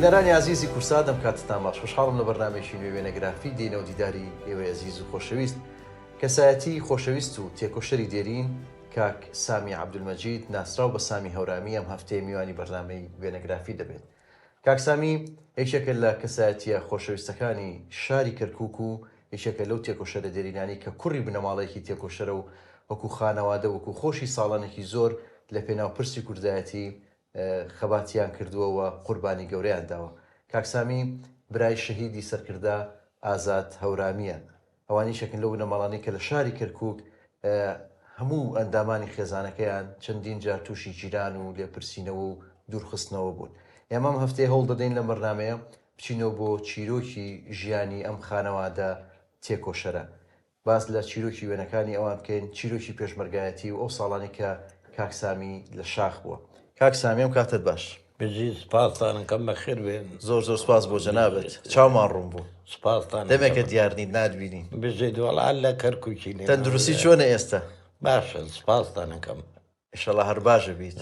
بینەرانی عزیزی کورسا دەم کاتتان باش خۆشحاڵم لە بەرنامێکی نوێ وێنەگرافی دێنە و دیداری ئێوەی عزیز و خۆشەویست کەسایەتی خۆشەویست و تێکۆشەری دێرین کاک سامی عەبدولمەجید ناسراو بە سامی هەورامی ئەم هەفتەیە میوانی بەرنامەی وێنەگرافی دەبێت. کاک سامی یەکێکە لە کەسایەتیە خۆشەویستەکانی شاری کەرکووک و یەکێکە لەو تێکۆشەرە دێرینانی کە کوڕی بنەماڵەیەکی تێکۆشەرە و وەکو خانەوادە وەکو خۆشی ساڵانێکی زۆر لە پێناوپرسی کوردایەتی خەباتیان کردووەوە قوربانی گەورەیان داوە. کاک سامی برای شەهیدی سەرکردا ئازاد هەورامیە. ئەوانی شەکن لەو بنەماڵانی کە لە شاری کەرکووک هەموو ئەندامانی خێزانەکەیان چەندین جار تووشی جیران و لێپرسینەوە و دوورخستنەوە بوون. ئێمە ئەم هەفتەیە هەوڵ دەدەین لە بەرنامەیە بچینەوە بۆ چیرۆکی ژیانی ئەم خانەوادە تێکۆشەرە. باس لە چیرۆکی وێنەکانی ئەوان بکەین، چیرۆکی پێشمەرگایەتی و ئەو ساڵانی کە کاک سامی لە شاخ بووە. کاک سامی ئەم کاتت باش. بژی سپاسانەکەم بەخێر بێن. زۆر زۆر سپاس بۆ جەنابەت. چاومان ڕوون بوو. سپاسان دەمێکە دیارنیت نادبینین. بژێ دووەڵال لە کەرکووکی تەندروستی چۆنە ئێستا؟ باشە سپاسانەکەم. ئیشەڵا هەر باشە بیت.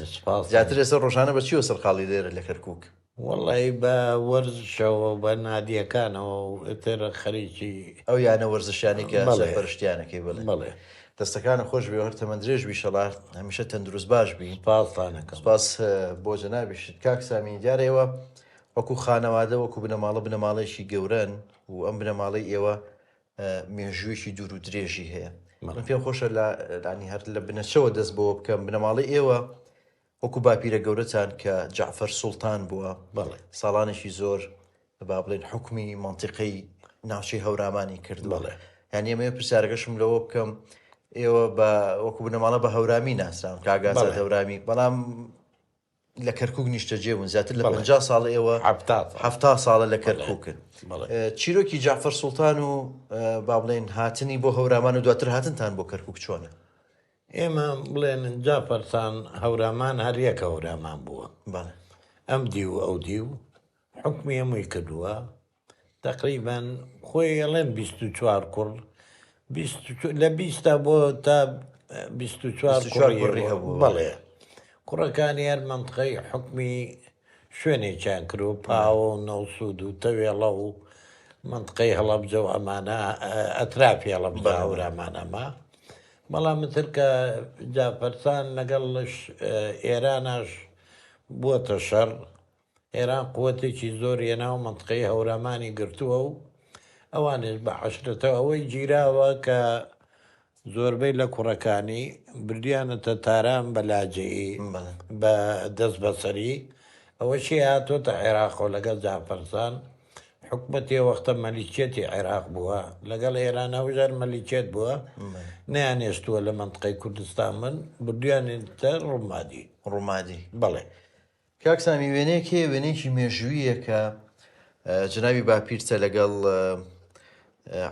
زیاتر ئێستا ڕۆژانە بە چیوە سەرقاڵی لێرە لە کەرکووک؟ وەڵی بە وەرزشەوە بە نادیەکانەوە و ئتر خەریکی ئەو یانە وەرزشیانی کە بەرشتیانەکەی بڵێ. بڵێ دەستەکانە خۆش بێ هەر تەمەند درێژ بی شەڵات هەمیشە تەندروست باش بی. سپاسانەکەم. سپاس بۆ جەنابیشت. کاک سامی دیارەوە وەکو خانەوادە وەکو بنەماڵەیەکی گەورەن و ئەم بنەماڵەی ئێوە مێژوویەکی دوور و درێژی هەیە. من پێم خۆشە لانی هەر لە بنەچەوە دەست بۆ بکەم بنەماڵی ئێوە وەکو باپیرە گەورەتان کە جعفەر سوڵتان بووە ساڵانێکی زۆر با بڵێن حکمی مەنتیقەی ناوچەی هەورامانی کردووە. یان ئێمە پرسیارەکەشم لەوە بکەم ئێوە وەکو بنەماڵە بە هەورامی ناسران کاگازات هەورامی بەڵام لە کەرکووک نیشتەجێ بوون زیاتر لە 50 ساڵ ئێوە 70 ساڵە لە کەرکووکن. چیرۆکی جعفەر سوڵتان و با بڵێن هاتنی بۆ هەورامان و دواتر هاتنتان بۆ کەرکووک چۆنە؟ ئێمە بڵێن جعفەرسان هەورامان هەر یەک هەورامان بووە. ئەم دی و ئەو دی و حکمی هەمووی کردووە تقریبان خۆی ئەڵێن 24 کوڕ لە 20 بۆ تا 24 کوڕی هەبوو. بەڵێ کوڕەکانی هەر مەنتقەی حکمی شوێنێکیان کرد و پاوە و نەوسود و تەوێڵە و مەنتقەی هەڵەبجە و ئەمانە ئەترافی هەڵەبجە هەورامانەمە. بەڵام تر کە جعفەرسان لەگەڵش ئێرانەش بووەتە شەڕ ئێران قووەتێکی زۆر هێنا و مەنتقەی هەورامانی گرتووە و ئەوانش بە حەشرەتەوە ئەوەی گیراوە کە زۆربەی لە کوڕەکانی بردیانەتە تاران بە لاجەیی بە دەست بەسەری ئەوەشی هاتۆتە عێراقەوە لەگەڵ جعفەرسان حکومەتی وەختە مەلیکێتی عێراق بووە لەگەڵ ئێرانە وژار مەلیکێت بووە نەیانێشتووە لە مەنتقەی کوردستان من بردیانێتە ڕوومادی. بەڵێ کاک سامی وێنەیەکێ وێنەیەکی مێژوویە کە جنابی باپیرچە لەگەڵ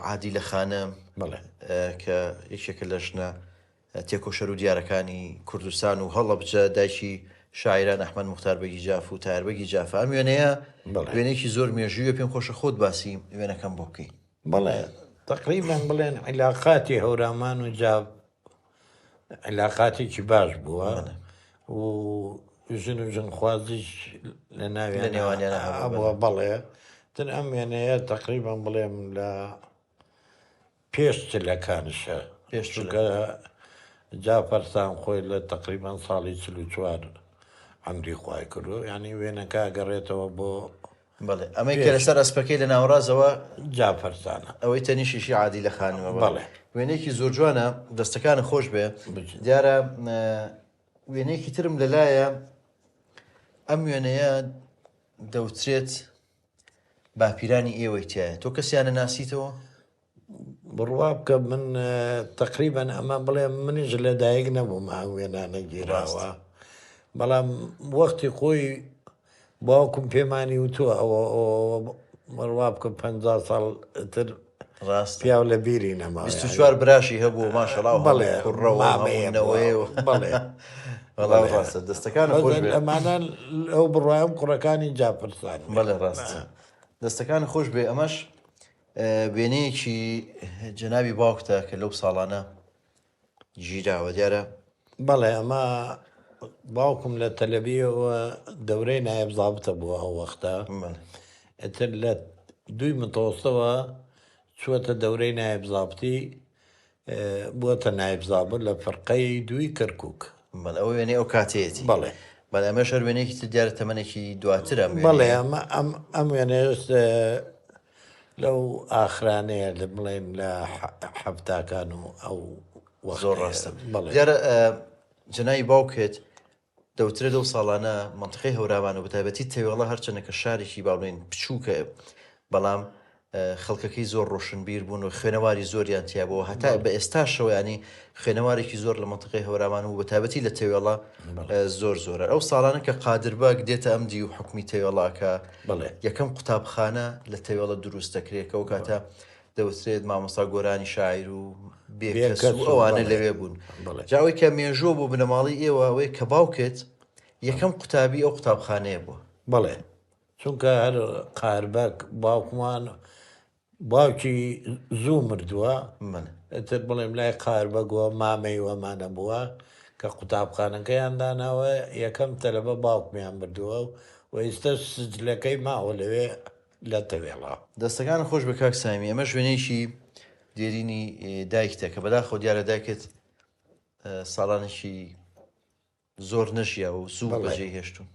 عادی لە خانە کە یەکێکە لە ژنە تێکۆشەر و دیارەکانی کوردستان و هەڵەبجە دایکی شاعران ئەحمەد موختار بەگی جاف و تایربەگی جاف ئەم وێنەیە وێنێکی زۆر مێژوویە پێم خۆشە خۆت باسی وێنەکەم بۆ بکەی. بەڵێ تقریبان بڵێن عیلاقاتی هەورامان و جاف عیلاقاتێکی باش بووە و ژن و ژنخوازیش لە نێوانیانە بووە. بەڵێ تر ئەم وێنەیە تقریبان بڵێم لە پێش چلەکانشە پێشکە جعفەرسان خۆی لە تقریبان ساڵی 44 عەمری خوای کردو یعنی وێنەکە گەڕێتەوە بۆ بەڵێ ئەمەی کە لەسەر ئەسپەکەی لە ناوەڕازەوە جعفەرسانە ئەوەی تەنیشیشی عادی لە خانەوە. بەڵێ وێنەیەکی زۆر جوانە دەستەکانە خۆش بێ دیارە وێنەیەکی ترم لەلایە ئەم وێنەیە دەوترێت باپیرانی ئێوەی تایە تۆ کەسیانە ناسیتەوە؟ بڕوا بکە من تقریبان ئەمە بڵێ منیش لەدایک نەبووم ئەم وێنانە گیراوە بەڵام وەختی خۆی باوکم پێمانی وتووە ئەوە بڕوا بکە 50 ساڵ تر ڕاست پیاو لە بیری نەما 24 براشی هەبوو ماشەڵڵا بەڵێ کوڕەوەەوەی بەڵێ ڕاستە دەستەکانە خۆش بێ ئەمانە ئەو بڕوایم کوڕەکانی جعفەرسان. بەڵێ ڕاست دەستەکان خۆش بێ. ئەمەش وێنەیەکی جەنابی باوکتە کە لەو ساڵانە گیراوە دیارە. بەڵێ ئەمە باوکم لە تەلەبیەوە دەورەی نایب زابتە بووە ئەو وەختە ئەتر لە 2 متۆسەوە چووەتە دەورەی نایب زابتی بووەتە نایب زابط لە فەرقەی 2 کەرکووک ئەو وێنەی ئەو کاتەیەتی بەڵێ بەڵێ ئەمە شەروێنێکی دیارە تەمەنێکی دواترە بەڵێ ئەم وێنەیەست لەو ئاخرانەیە لە بڵێن لە حەفتاکان و ئەو زۆر ڕاستە دیارە جنایی باوکێت دەوترە لەو ساڵانە منطقەی هەورامان و بەتایبەتی تێوەڵە هەرچەنەکە شارێکی باڵێن بچووکە بەڵام خەڵکەکەی زۆر ڕۆشنبیر بوون و خوێنەواری زۆریان تیابەوە هەتا بە ئێستاشەوە ینی خوێنەوارێکی زۆر لە منطقەی هەورامان و بەتایبەتی لە تێوێڵە زۆر زۆرە ئەو ساڵانە کە قادرباک دێتە ئەمدی و حکمی تێوێڵاکە یەکەم قوتابخانە لە تێوێڵە دروست دەکرێتەوە کاتە دەوترێت مامۆستا گۆرانی شاعیر و بێکەس و ئەوانە لەوێ بوون جاوەی کە مێژوو بوو بنەماڵی ئێوە ئەوەی کە باوکێت یەکەم قوتابی ئەو قوتابخانەیە بووە بەڵێ چونکە هەر قاربەک باوکمان باوکی زوو مردووە ئەتر بڵێم لای قاربەگووە مامەی وەمانە بووە کە قوتابخانەکەیان داناوە یەکەم تەلەبە باوکمیان بردووە و ئێستا سجلەکەی ماوە لەوێ لە تەوێڵە دەستەکان خۆش بە کاک سامی ئەمە شوێنەیەکی دێرینی دایکتە کە بەداخۆ دیارە دایکت ساڵانێکی زۆر نەژیا و سوو بەجێ هێشتون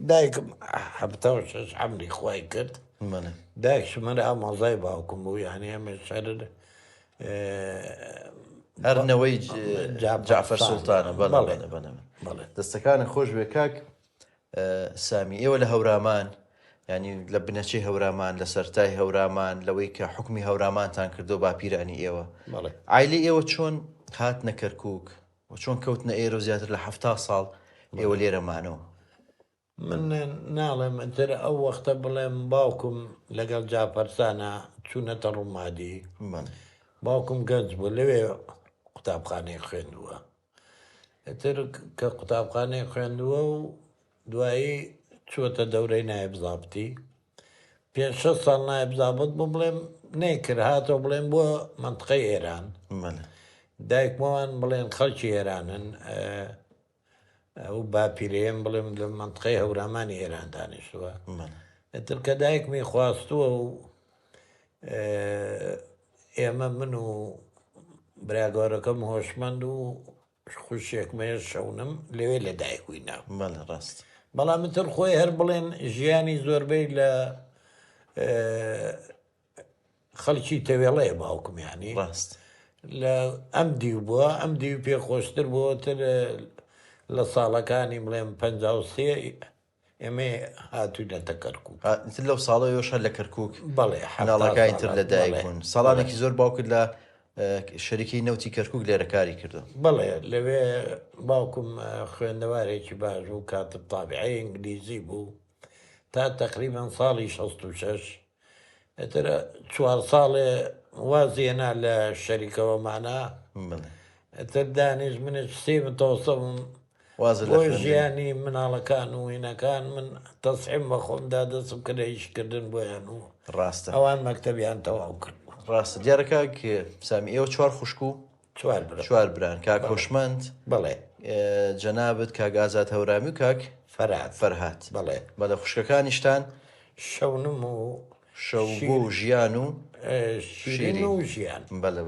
دایکم 76 عەمری خوای کرد دایک ژمارە ئامۆزای باوکم بوو یعنی ئەمە شەر هەرنەوەی جعفەر سوڵتانە بەڵێ دەستەکانە خۆش بێ کاک سامی ئێوە لە هەورامان ینی لە بنەچەی هەورامان لە سەرای هەورامان لەوەی کە حکمی هەورامانتان کردو باپیرانی ئێوە عایلی ئێوە چۆن هاتنە کەرکووک و چۆن کەوتنە ئێرە زیاتر لە 70 ساڵ ئێوە لێرەمانەوە من ناڵێم ئەتر ئەو وەختە بڵێم باوکم لەگەڵ جاپەرسانە چوونەتە ڕوومادی باوکم گەنج بوو لەوێ قوتابخانەی خوێندووە ئەتر کە قوتابخانەی خوێندووە و دوایی چووەتە دەورەی نایب زابتی 5 ساڵ نایب زابط بوو بڵێم نەیکرد هاتەوە بڵێم بۆ منطقەی ئێران دایکمەوان بڵێن خەڵکی ئێرانن ئەو باپیرەیەم بڵێم لە منطقەی هەورامانی ئێران دانیشتووە ئەتر کە دایکمی خواستووە و ئێمە من و براگۆرەکەم هۆشمەند و خوشێکمەیە شەونم لەوێ لە دایکوی ناو ڕاست بەڵام تر خۆی هەر بڵێن ژیانی زۆربەی لە خەڵکی تەوێڵەیە باوکمیانی ڕاست لە ئەم دیو بووە ئەم دیو پێ خۆشتر بووە تر لە ساڵەکانی بڵێم 53 ئێمە هاتووینەتە کەرکووک لەو ساڵەوە شەر لە کەرکووک بەڵێ حناڵەکانی تر لە دایک بوون ساڵانێکی زۆر باوکرد لە شەریکی نەوتی کەرکووک لێرە کاری کردو بەڵێ لەوێ باوکم خوێندەوارێکی باش و کاتب تابعی ئینگلیزی بوو تا تقریبان ساڵی 66 ئەتر 4 ساڵێ وازیێنا لە شەریکەوەمانە ئەتر دانیش منش 3 متۆسەم بۆ ژیانی مناڵەکان و هینەکان من تەسحیم بە خۆمدا دەستم کە لە ئیشکردن بۆیان و ڕاستە ئەوان مەکتەبیان تەواو کرد ڕاستە دیارەکە سامی ئێوە 4 خوشک و 4 بران کاک هۆشمەند بەڵێ جەنابەت کاک ئازاد هەورامی و کاک فەرهاد بەڵێ بەڵێ خوشکەکانیشتان شەونم و شەوبوو و ژیان و شیرین و ژیان بەڵێ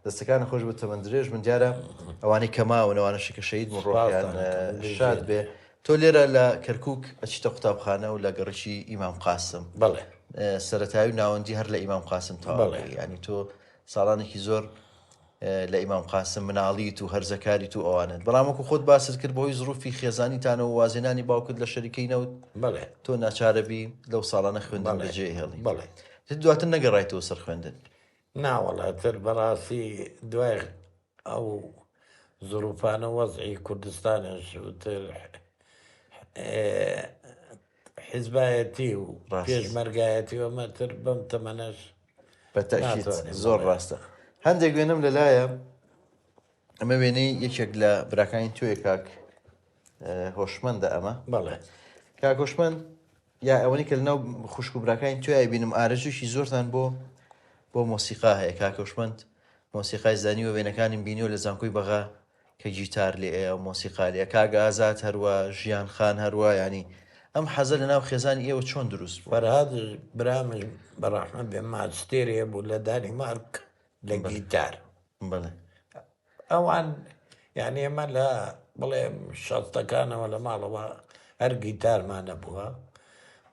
دەستەکان خۆش بە تەمەند درێژ من دیارە ئەوانەی کەماونەوانەشی کە شەید من ڕۆحیان شاد بێ تۆ لێرە لە کەرکووک ئەچیتە قوتابخانە و لە گەڕشی ئیمام قاسم بەڵێ سەرەتایی و ناوەندی هەر لە ئیمام قاسم تەواوی ینی تۆ ساڵانێکی زۆر لە ئیمام قاسم مناڵیت و هەرزەکاریت و ئەوانت بەڵام وەکو خۆت باست کرد بۆی زروفی خێزانیتانە و وازێنانی باوکت لە شەریکەی نەوت بەڵێ تۆ ناچارەبی لەو ساڵانە خوێندن بەجێ هێڵی بەڵێ دواتر نەگەڕایتەوە سەر خوێندن ناوەڵاتر بەڕاستی دوای ئەو زروفانە وەزعی کوردستانش وتر حیزبایەتی و پێشمەرگایەتی وەمەتر بەم تەمەنەش بەتەشیت زۆر ڕاستە هەندێک وێنم لەلایە ئەمە وێنەی یەکێک لە براکانی توێ کاک هۆشمەندە ئەمە بەڵێ کاک هۆشمەند یا ئەوەی کە لەناو خوشک و براکانی توێ بینم ئارەزوشی زۆرتان بۆ مۆسیقا هەیە کاک هۆشمەند مۆسیقای زانی و وێنەکانی بینی و لە زانکۆی بەغا کە گیتار لێ مۆسیقا لێ کاگە ئازاد هەروە ژیان خان هەروە ینی ئەم حەزە لە ناو خێزانی ئێوە چۆن دروست بوو؟ فەرهاد برامج بەڕەحمەت بێ ماستێریە بوو لە دانیمارک لە گیتار. بەڵێ ئەوان یعنی ئێمە لە بڵێ شەستەکانەوە لە ماڵەوە هەر گیتارمان نەبووە،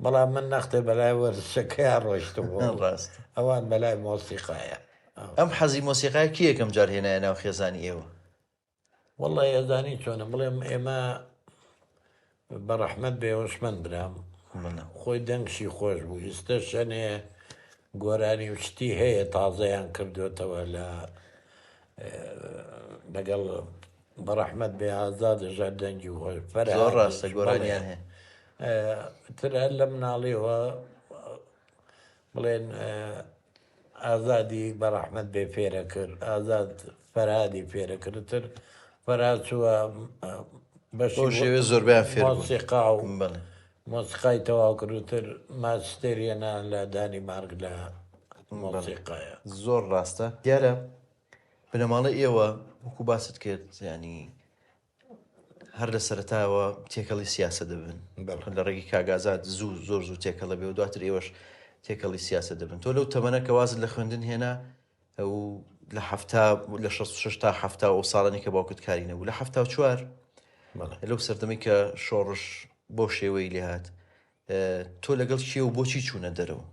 بەڵام من نەختێ بەلای وەرزشەکەیان ڕۆیشتبوو ڕاست ئەوان بەلای مۆسیقایە. ئەم حەزی مۆسیقای کی یەکەم جار هێنایە ناو خێزانی ئێوە؟ وەڵی ئەزانی چۆنە بڵێم ئێمە بەڕەحمەت بێوەشمەند برام خۆی دەنگشی خۆش بوو ئێستا شەنێ گۆرانی وشتی هەیە تازەیان کردوێتەوە لەگەڵ بەڕەحمەت بێ ئازاد ژار دەنگی خۆش زۆر ڕاستە گۆرانیان هەیە. تر هەر لە مناڵیەوە بڵێن ئازادی بەڕەحمەت بێ فێرە کرد، ئازاد فەرهادی فێرە کردتر فەرهاد چووە بەو شێوێ زۆربیان فێر بوون. مۆسیقا و مۆسیقای تەواو کردتر ماستێریەنە لە دانیمارک لە مۆسیقایە. زۆر ڕاستە. دیارە بنەماڵە ئێوە وەکو باست کرد ینی هەر لە سەرەتاوە تێکەڵی سیاسە دەبن لە ڕێگی کاگازات زۆر تێکەڵە بێ و دواتر ئێوەش تێکەڵی سیاسە دەبن. تۆ لەو تەمەنە کە وازت لە خوێندن هێنا ئەو لە لە 66 تا 70 ئەو ساڵانی کە باوکت کاری نەبوو لە 74 لەو سەردەمی کە شۆڕش بۆ شێوەی لێهات تۆ لەگەڵ کێ و بۆچی چوونە دەرەوە؟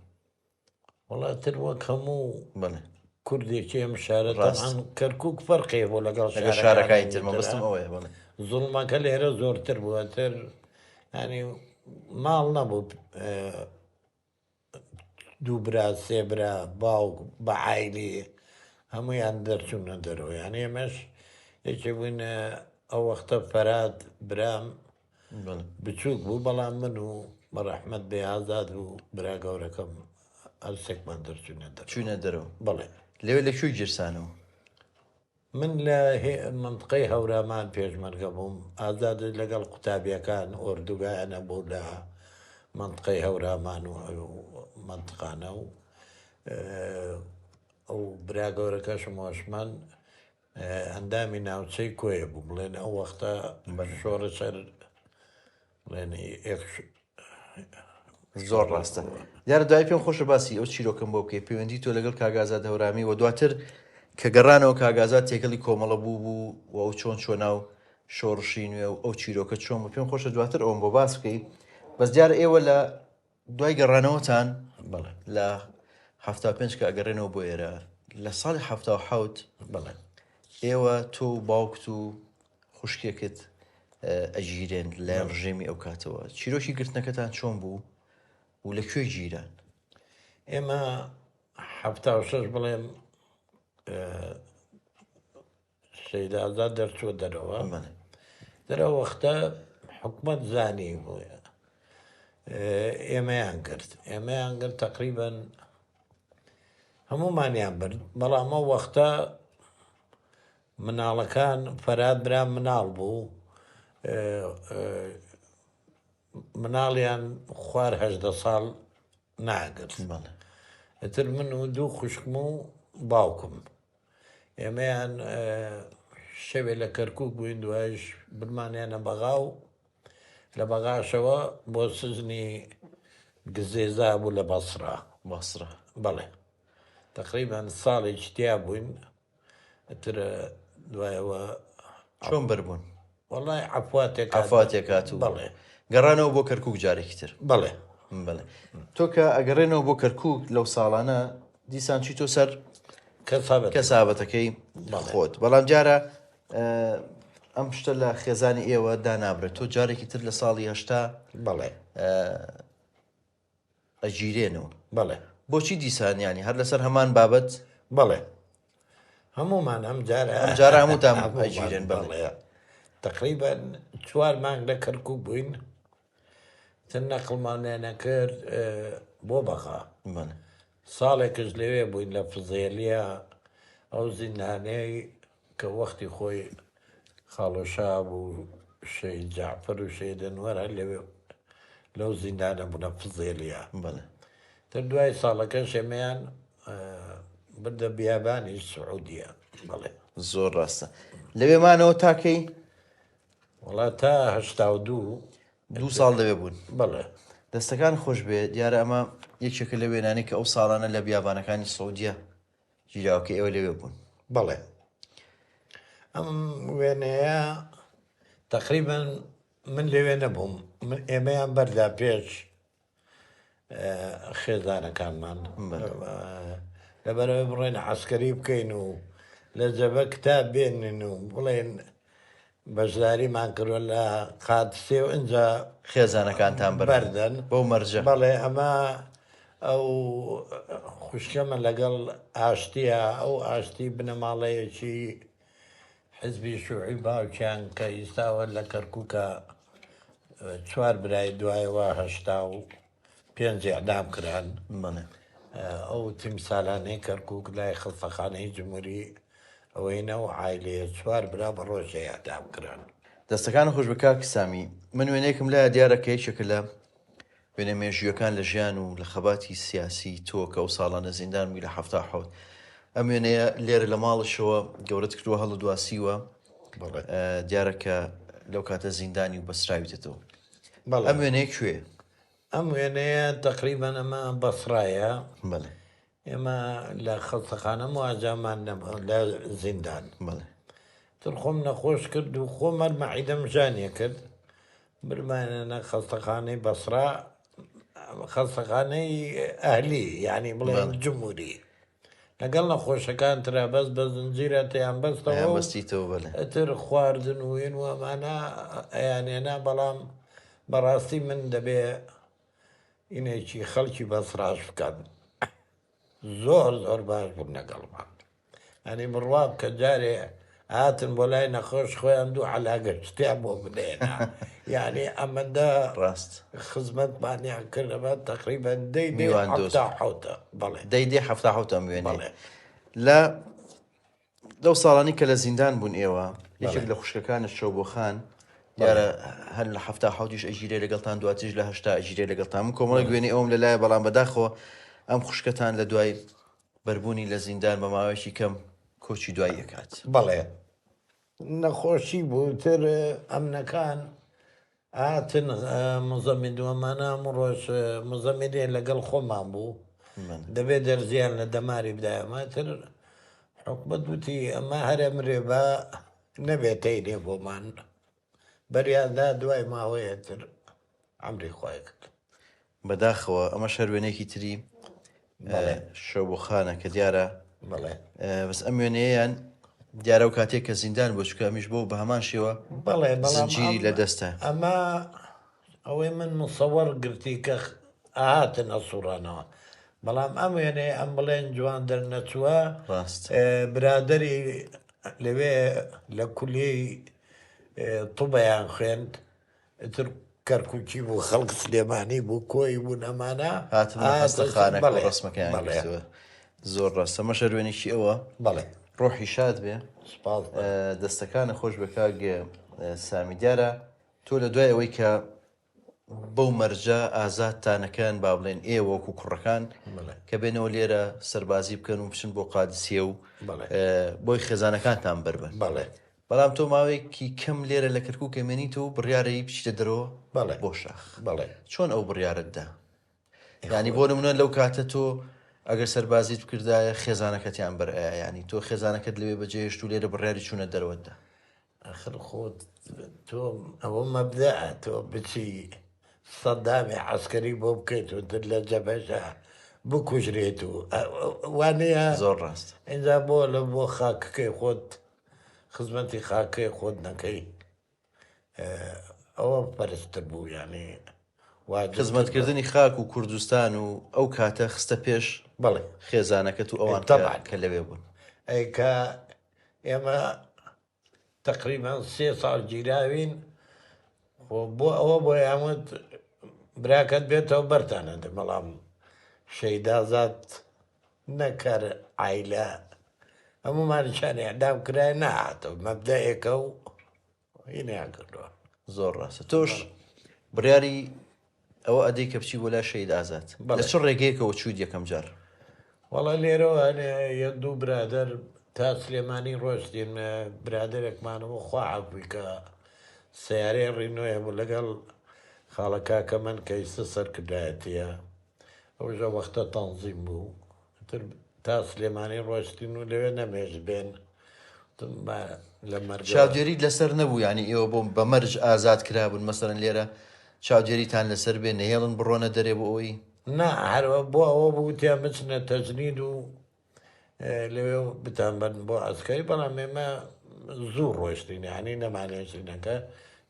وڵاتر وەک هەموو بڵێ کوردێکی ئەم شارە تەمان کەرکووک فەرقێ بۆ لەگەڵ شارەکانی تر مەبەستم ئەوەیە. بڵێ زوڵمەکە لێرە زۆرتر بووەتر ینی ماڵ نەبوو دوو برا سێ برا باوک بە عایلی هەمویان دەرچوونە دەرەوە یانی ئێمەش یەکێ بووین ئەو وەختە فەرهاد برام بچووک بوو بەڵام من و بەڕەحمەت بێ ئازاد و برا گەورەکەم هەرسێکمان دەرچوونە دەرەوە. بەڵێ لەوێ لەکوێ گیرسانەوە؟ من لە منطقەی هەورامان پێشمەرگە بووم، ئازاد لەگەڵ قوتابیەکان ئۆردوگایانە بوو لە منطقەی هەورامان و منطقانە و ئەو برا گەورەکەشم وەشمان ئەندامی ناوچەی کۆیە بوو بڵێن ئەو وەختە شۆڕە سەر بڵێن زۆر ڕاستە. دیارە دوای پێم خۆشە باسی ئەو چیرۆکەم بۆ بکەی پەیوەندی تۆ لەگەڵ کاگازات هەورامی و دواتر کە گەڕانەوە کاگازات تێکەڵی کۆمەڵە بوو و ئەو چۆن ناو شۆڕشی نوێ و ئەو چیرۆکە چۆن بوو پێم خۆشە دواتر ئەوم بۆ باس بکەی. بەس دیارە ئێوە لە دوای گەڕانەوەتان لە 75 کە ئەگەڕێنەوە بۆ ئێرە لە ساڵی 77 بڵێ ئێوە تۆ و باوکت و خوشکێکت ئەگیرێن لایەن ڕژێمی ئەو کاتەوە چیرۆکی گرتنەکەتان چۆن بوو و لەکوێ گیران؟ ئێمە 76 بڵێم سەید ئازاد دەرچووە دەرەوە وەختە حکومەت زانی بووە ئێمەیان کرد تقریبەن هەمومانیان برد بەڵام ئەو وەختە مناڵەکان فەرهاد برام مناڵ بوو مناڵیان خوار 18 ساڵ ناگرت ئەتر من و دوو خوشکم و باوکم ئێمەیان شەوێ لە کەرکووک بووین دوایش برمانیانە بەغا و لە بەغاشەوە بۆ سزنی گزێزا بوو لە بەسرا بەڵێ تقریبان ساڵێکی تیا بووین ئەتر دوایەوە چۆن بەربوون؟ وەڵای عەفواتێک و بەڵێ گەڕانەوە بۆ کەرکووک جارێکی تر. بەڵێ تۆ کە ئەگەڕێنەوە بۆ کەرکووک لەو ساڵانە دیسان چی تۆ سەر کەسابەتەکەی خۆت بەڵام جارە ئەم شتە لە خێزانی ئێوە دانابرێت تۆ جارێکی تر لە ساڵی 80 بەڵێ ئەگیرێنەوە. بەڵێ بۆچی دیسانیانی هەر لەسەر هەمان بابەت؟ بەڵێ هەمومان ئەم جارە هەمووتان ئەگیرێن. بەڵێ تقریبان 4 مانگ لە کەرکووک بووین تر نەقڵمانیانە کرد بۆ بەغا ساڵێکش لەوێ بووین لە فزێلیە ئەو زیندانەی کە وەختی خۆی خاڵۆشا بوو شەید جەعفەر و شەید ئەنوەر هەر لەوێ لەو زیندانە بوونە فزێلیە. تر دوای ساڵەکە شێمەیان بردە بیابانی سعودیە. بەڵێ زۆر ڕاستە لەوێمانەوە تاکەی وڵا تا 2 ساڵ لەوێ بوون بەڵێ دەستەکان خۆش بێ دیارە ئەمە یەکێکە لە وێنانەی کە ئەو ساڵانە لە بیابانەکانی سعودیە ژیراوکە ئێوە لەوێ بوون بەڵێ ئەم وێنەیە تقریبا من لەوێ نەبووم ئێمەیان بەردا پێش خێزانەکانمان لەبەرەوەی بڕێن عەسکەری بکەین و لە جەبە کتاب بێنن و بڵێن بەشداریمان کردوە لە قادسێ و ئینجا خێزانەکانتان بەردن بەو مەرجە بەڵێ ئەمە ئەو خوشکەمە لەگەڵ ئاشتیە ئەو ئاشتی بنەماڵەیەکی حزبی شوعی باوکیان کە ئیستاوە لە کەرکووکە 4 برای دوایەوە 85 ئەعدام کران ئەو تیمسالانەی کەرکووک لای خەڵفەخانەی جمهوری ئەوەینە و عایلەیە 4 برا بە ڕۆژە ئەعدام کران دەستەکان خۆش بە کاک سامی من وێنەیەکم لای دیارەکە هیچێکە لە وێنە مێژویەکان لە ژیان و لە خەباتی سیاسی تۆ کە ئەو ساڵانە زیندان بووی لە 77 ئەم وێنەیە لێرە لە ماڵشەوە گەورەت کردووە هەڵە دواسیوە دیارەکە لەو کاتە زیندانی و بەسراویتەوە ئەم وێنەیە کوێ؟ ئەم وێنەیە تقریبا ئەمە بەسرایە ئێمە لە خەڵتەخانە مواجامان لە زیندان تر خۆم نەخۆش کرد و خۆمان مەعیدەم ژانیە کرد برمانە خەڵتەخانەی بەسرا خەڵتەخانەی ئەهلی یعنی بڵێن جمهوری لەگەڵ نەخۆشەکان ترا بەس بە زنجیرە تیان بەستەوە ئەتر خواردن و وێن و ئەمانە ئەیانێنا بەڵام بەڕاستی من دەبێ ئینێکی خەڵکی بەسراش بکەن زۆر زۆر باش بوون لەگەڵمان ئەنی بڕواب کە جارێ هاتن بۆ لای نەخۆش خۆیان دوو عەلاگە شتیان بۆ بدێنا یعنی ئەمەندە ڕاست خزمەتمانیان کردەمە تقریبا دەی ئەم وێنە لە لەو ساڵانی کە لە زیندان بوون ئێوە یەکێک لە خوشکەکانت شەو بۆ خان دیارە هەر لە 78 ئەژیرێ لەگەڵتان دواتیش لە 80 ئەژیرێ لەگەڵتان من کۆمەڵە گوێنی ئەوم لەلایە بەڵام بەداخەوە ئەم خوشکەتان لە دوای بەربوونی لە زیندان بە ماوەیەکی کەم کۆچی دوای ئەکات بەڵێ نەخۆشی بوو تر ئەمنەکان هاتن مزەمید وەمانە ڕۆژ مزەمیدێ لەگەڵ خۆمان بوو دەبێت دەرزیان لە دەماری بدایەمە تر حکومەت وتی ئەمە هەرە مرێ بە نەبێتەی لێ بۆمان بەریاندا دوای ماوەیە تر ئەمری خۆی کرد بەداخەوە ئەمە شەروێنێکی تری شەو بۆ خانە کە دیارە بەس ئەم وێنەیەیان دیارە و کاتێک کە زیندان بۆ چکە ئەمیش بۆ بە هەمان شێوە زنجیری لە دەستە ئەمە ئەوەی من مصەوەر گرتی کە ئاهاتن ئەسوورانەوە بەڵام ئەم وێنێ ئەم بڵێن جوان دەرنەچووە برادری لەوێ لە کولیەی توبەیان خوێند تر کەرکووکی بوو خەڵک سلێمانی بوو کۆی بوو نەمانە هاتەخانە ڕسمەکەیان زۆر ڕاستە مە شەروێنێکی ئەوە بەڵێ ڕۆحی شاد بێ دەستەکانە خۆش بە کاگە سامی دیارە تۆ لە دوای ئەوەی کە بەو مەرجە ئازادتانەکەن با بڵێن ئێوەکو کوڕەکان کە بێنەوە لێرە سەربازی بکەن و بچن بۆ قادسیە و بۆی خێزانەکانتان بربن بەڵام تۆ ماوەیەکی کەم لێرە لە کەرکووک کەمێنیت و بڕیارەی بچیتە دەرەوە بۆ شاخ چۆن ئەو بڕیارتدا ینی بۆ نمونە لەو کاتە تۆ ئەگەر سەربازیت بکردایە خێزانەکەتیان بەر ینی تۆ خێزانەکەت لەوێ بەجێهێشت و لێرە بڕیاری چوونە دەرەوەتدا ئەخر خۆت تۆ ئەوە مەبدە تۆ بچی سەدامی عەسکەری بۆ بکەیت و تر لە جەبهەشە بکوژرێت و وانەیە زۆر ڕاست ئینجا بۆ لە بۆ خاکەکەی خۆت خزمەتی خاکەی خۆت نەکەی ئەوە پەرستتر بوو ینی خزمەتکردنی خاک و کوردستان و ئەو کاتە خستە پێش بەڵێ خێزانەکەت و ئەوان کە لەوێ بوون ئەیکە ئێمە تقریبا 3 ساڵ گیراوین بۆ ئەوە بۆ یامت براکەت بێتەوە بەرتانە بەڵام شەیدازات نەکەر عیلە هەمومانشانی ئەدام کرای نەهاتەوە مەبدەیەکە و هینیان کردووە زۆر ڕاستە تۆش بڕیاری ئەوە ئەدەی کە بچی بۆ لای شەید ئازاد لە چ ڕێگەیەکەوە چوویت یەکەم جار وەڵا لێرەوە یە دوو برادەر تا سلێمانی ڕۆشتین برادێکمانەوە خوا عەفوی کە سیارەی ڕینۆیە بوو لەگەڵ خاڵەکە کە من کەیسە سەرکردایەتیە ئەوژە وەختە تەنزیم بوو تا سلێمانی ڕۆشتین و لەوێ نەمێژ بێن لە مەرج چاودێریت لەسەر نەبوو ینی ئێوە بۆ بە مەرج ئازاد کرابوون مەسەرەن لێرە چاودێریتان لەسەر بێ نەهێڵن بڕۆنە دەرێ بۆ ئەوی نا هەروە بۆ ئەوە بوو تیا بچنە تەجنید و لەوێ بتان بن بۆ ئەسکەری بەڵام ئێمە زوو ڕۆشتین ینی نەمانێشتینەکە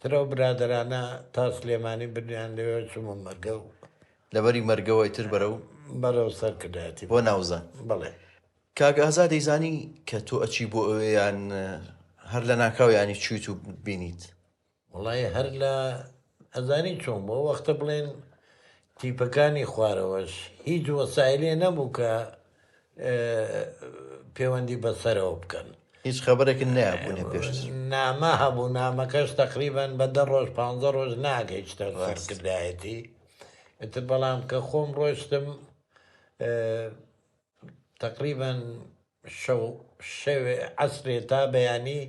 ترەوە برادرانە تا سلێمانی بردیان لەوێ چوومە مەرگە و لەبەری مەرگەوەی تر بەرەو سەرکردایەتی بۆ ناوزان بڵێ کاگە ئازاد دەیزانی کە تۆ ئەچی بۆ ئەوەیان هەر لە ناکاو ینی چویت و بینیت وڵی هەر لە ئەزانی چۆن بۆ وەختە بڵێن تیپەکانی خوارەوەش هیچ وەسایلێ نەبوو کە پەیوەندی بەسەرەوە بکەن هیچ خەبەرێکن نایبوونێ پێشتر نامە هەبوو نامەکەش تقریبان بە 10 ڕۆژ 15 ڕۆژ ناگەی شتە سەرکردایەتی ئتر بەڵام کە خۆم ڕۆشتم تقریبان شەوێ عەسرێ تا بەیانی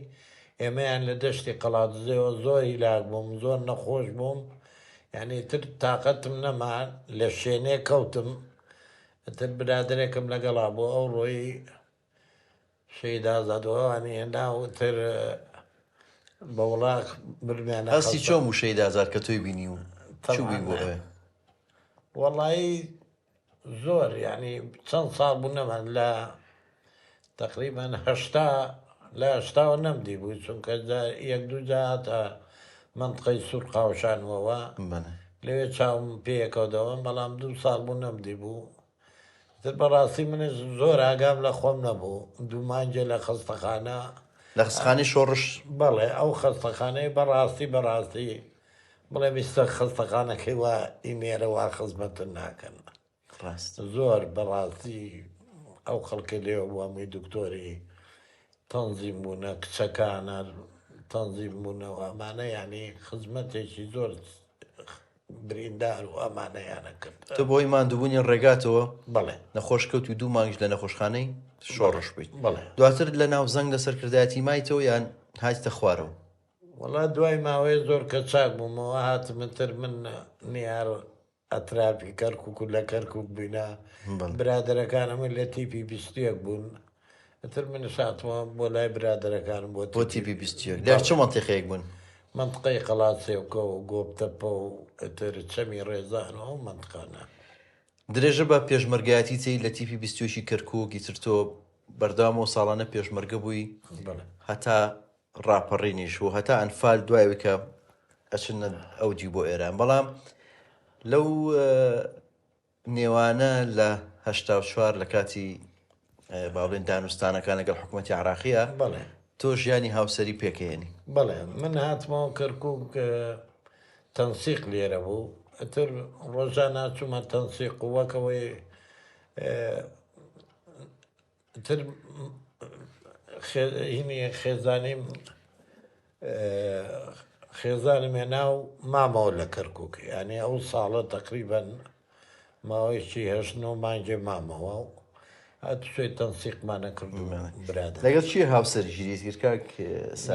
ئێمەیان لە دەشتی قەڵاتزێەوە زۆری لاک بووم زۆر نەخۆش بووم یعنی تر تااقەتم نەما لە شوێنێ کەوتم تر برادێکم لەگەڵا بۆ ئەو ڕۆی شەیدازادەوەوانی هێندا و تر بە وڵاق برمیانە هەستی چۆم و شەیدازاد کە تۆی بینی و چوبی بۆ ئەوێ وەڵایی زۆر ینی چەند ساڵ بوو نەمان لە تقریبان هەشتاوە نەمدی بووی چونکە یەک دوو جاهاتە منطقەی سوور قاوشانەوە لەوێ چاوم پێیەکەوتەوە بەڵام 2 ساڵ بوو نەمدی بوو تر بەڕاستی منش زۆر ئاگام لە خۆم نەبوو 2 مانجێ لە خەستەخانە لە خستەخانەی شۆڕش بەڵێ ئەو خەستەخانەی بەڕاستی بڵێ بیستە خەستەخانەکەی وا ئیمێرەوە خزمەتن ناکەن زۆر بەڕاستی ئەو خەڵکە لێوە بووە هەمووی دکتۆری تەنزیم بوونە کچەکانە تەنزیم بوونەوە ئەمانە ینی خزمەتێکی زۆر بریندار و ئەمانەیانە کرد تۆ بۆی ماندووبوونی ڕێگاتەوە بڵێ نەخۆشکەوت و 2 مانگ لە نەخۆشخانەی شۆڕش بیت بڵێ دواتر لە ناو زەنگ لە سەرکردایەتی مایتەوە یان هاتیتە خوارەوە وڵات دوای ماوەیە زۆر کە چاک بوومەوە هاتمتر من نیار ئەتراپی کەرکک و لە کەرکک بووینە برادەرەکانەمە لە تیپی 21 بوون ئەتر من شاتمە بۆ لای برادەرەکانم بۆ تیپی 21 لەر چ منتیقەیەک بوون منطقەی قەڵاتسێوکە و گۆبتەپە و ئەتر چەمی ڕێزانەوە و منطقانە درێژە بە پێشمەرگایەتی تێی لە تیپی 20 کەرکووکی تر تۆ بەردام و ساڵانە پێشمەرگە بووی هەتا ڕاپەڕینیش و هەتا ئەنفال دوایەوەکە ئەچنە ئەوجی بۆ ئێران بەڵام لەو نێوانە لە 84 لە کاتی باڵێن دانوستانەکان لەگەڵ حکوومەتی عراقیە تۆ ژیانی هاوسەری پێکەێنی بەڵێ من هاتمەوە کەرکووک تەنسیق لێرە بوو ئەتر ڕۆژانە چوومە تەنسیق وەکەوەی تر هینی خێزانیم هێنا و مامەوە لە کەرکووک ینی ئەو ساڵە تقریبان ماوەیەکی 8 مانجێ مامەوە و هاتوشێ تەنسیقمانە کردومە برادە لەگەڵ چی هاوسەر ژیریت کرد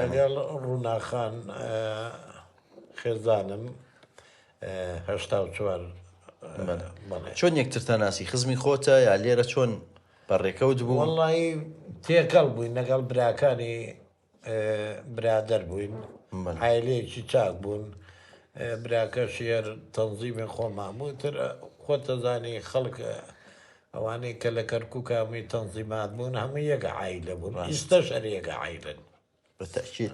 لەگەڵ ڕووناخان خێزانم 84 چۆن یەکترتان ناسی خزمی خۆتە یا لێرە چۆن بەڕێکەوت بوو وەڵی تێکەڵ بووین لەگەڵ براکانی برادەر بووین عایلەیەکی چاک بوون براکە شێر تەنزیمی خۆمان بوو تر خۆتەزانی خەڵک ئەوانەی کە لە کەرکووک هەمووی تەنزیمات بوون هەموو یەکە عایلە بوون ئیستە شەریەکە عایلن بەتەکید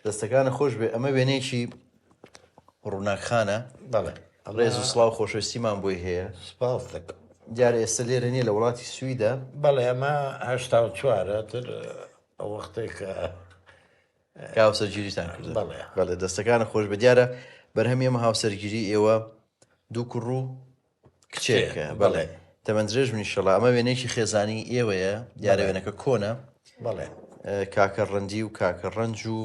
دەستەکانە خۆش بێ ئەمە وێنەیەکی ڕووناکخانە ڕێز و سڵاو خۆشەویستیمان بۆی هەیە سپاس دەکەم دیارە ئێستا لێرە نیە لە وڵاتی سویدە بەڵێ ئەمە 84 تر ئەو وەختێک کە هاوسەرگیریتان کرد بەڵێ دەستەکانە خۆش بە دیارە بەرهەمی ئەمە هاوسەرگیری ئێوە 2 کوڕ و کچێکە بەڵێ تەمەندرێژ منیشەڵا ئەمە وێنێکی خێزانی ئێوەیە دیارە وێنەکە کۆنە بەڵێ کاکە ڕەندی و کاکە ڕەنج و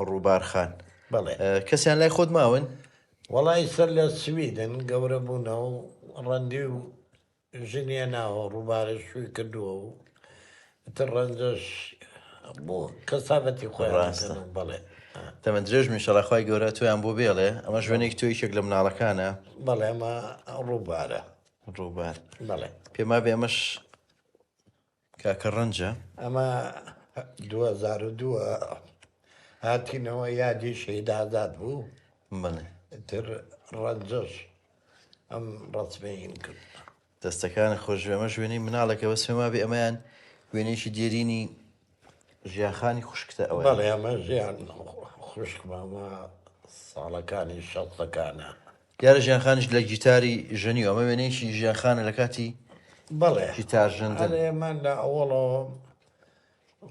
ڕووبار خان بەڵێ کەسیان لای خۆت ماون وەڵی سەر لە سویدن گەورە بوونەوە و ڕەندی و ژنیە ناوە ڕووبارە شووی کردووە و تڕەنجەش بۆ کەسابەتی خۆیان بەڵێ تەمە درێژ میشەڵاخوای گەورە تویان بۆ بێڵێ ئەمە ژوێنێک تویشێک لە مناڵەکانە بەڵێ ئەمە ڕووبارە ڕووبار بەڵێ پێما بێ ئەمەش کاکە ڕەنجە ئەمە 2002 هاتینەوە یادی شەیدازاد بوو بڵێ تر ڕەنجەش ئەم ڕەسمەین کرد دەستەکان خۆشوێ ئەمە ژوێنەی مناڵەکە بەس پێما بێ ئەمەیان وێنێکی دێرینی ژیانخانی خوشکتە ئەوە بەڵێ ئەمە ژیان خوشکمەمە ساڵەکانی شەڵسەکانە دیارە ژیانخانیش لە گیتاری ژەنی ئەمە وێنەیەکی ژیانخانە لە کاتی بەڵێ گیتار ژەندن ئەمان لە ئەوڵەوە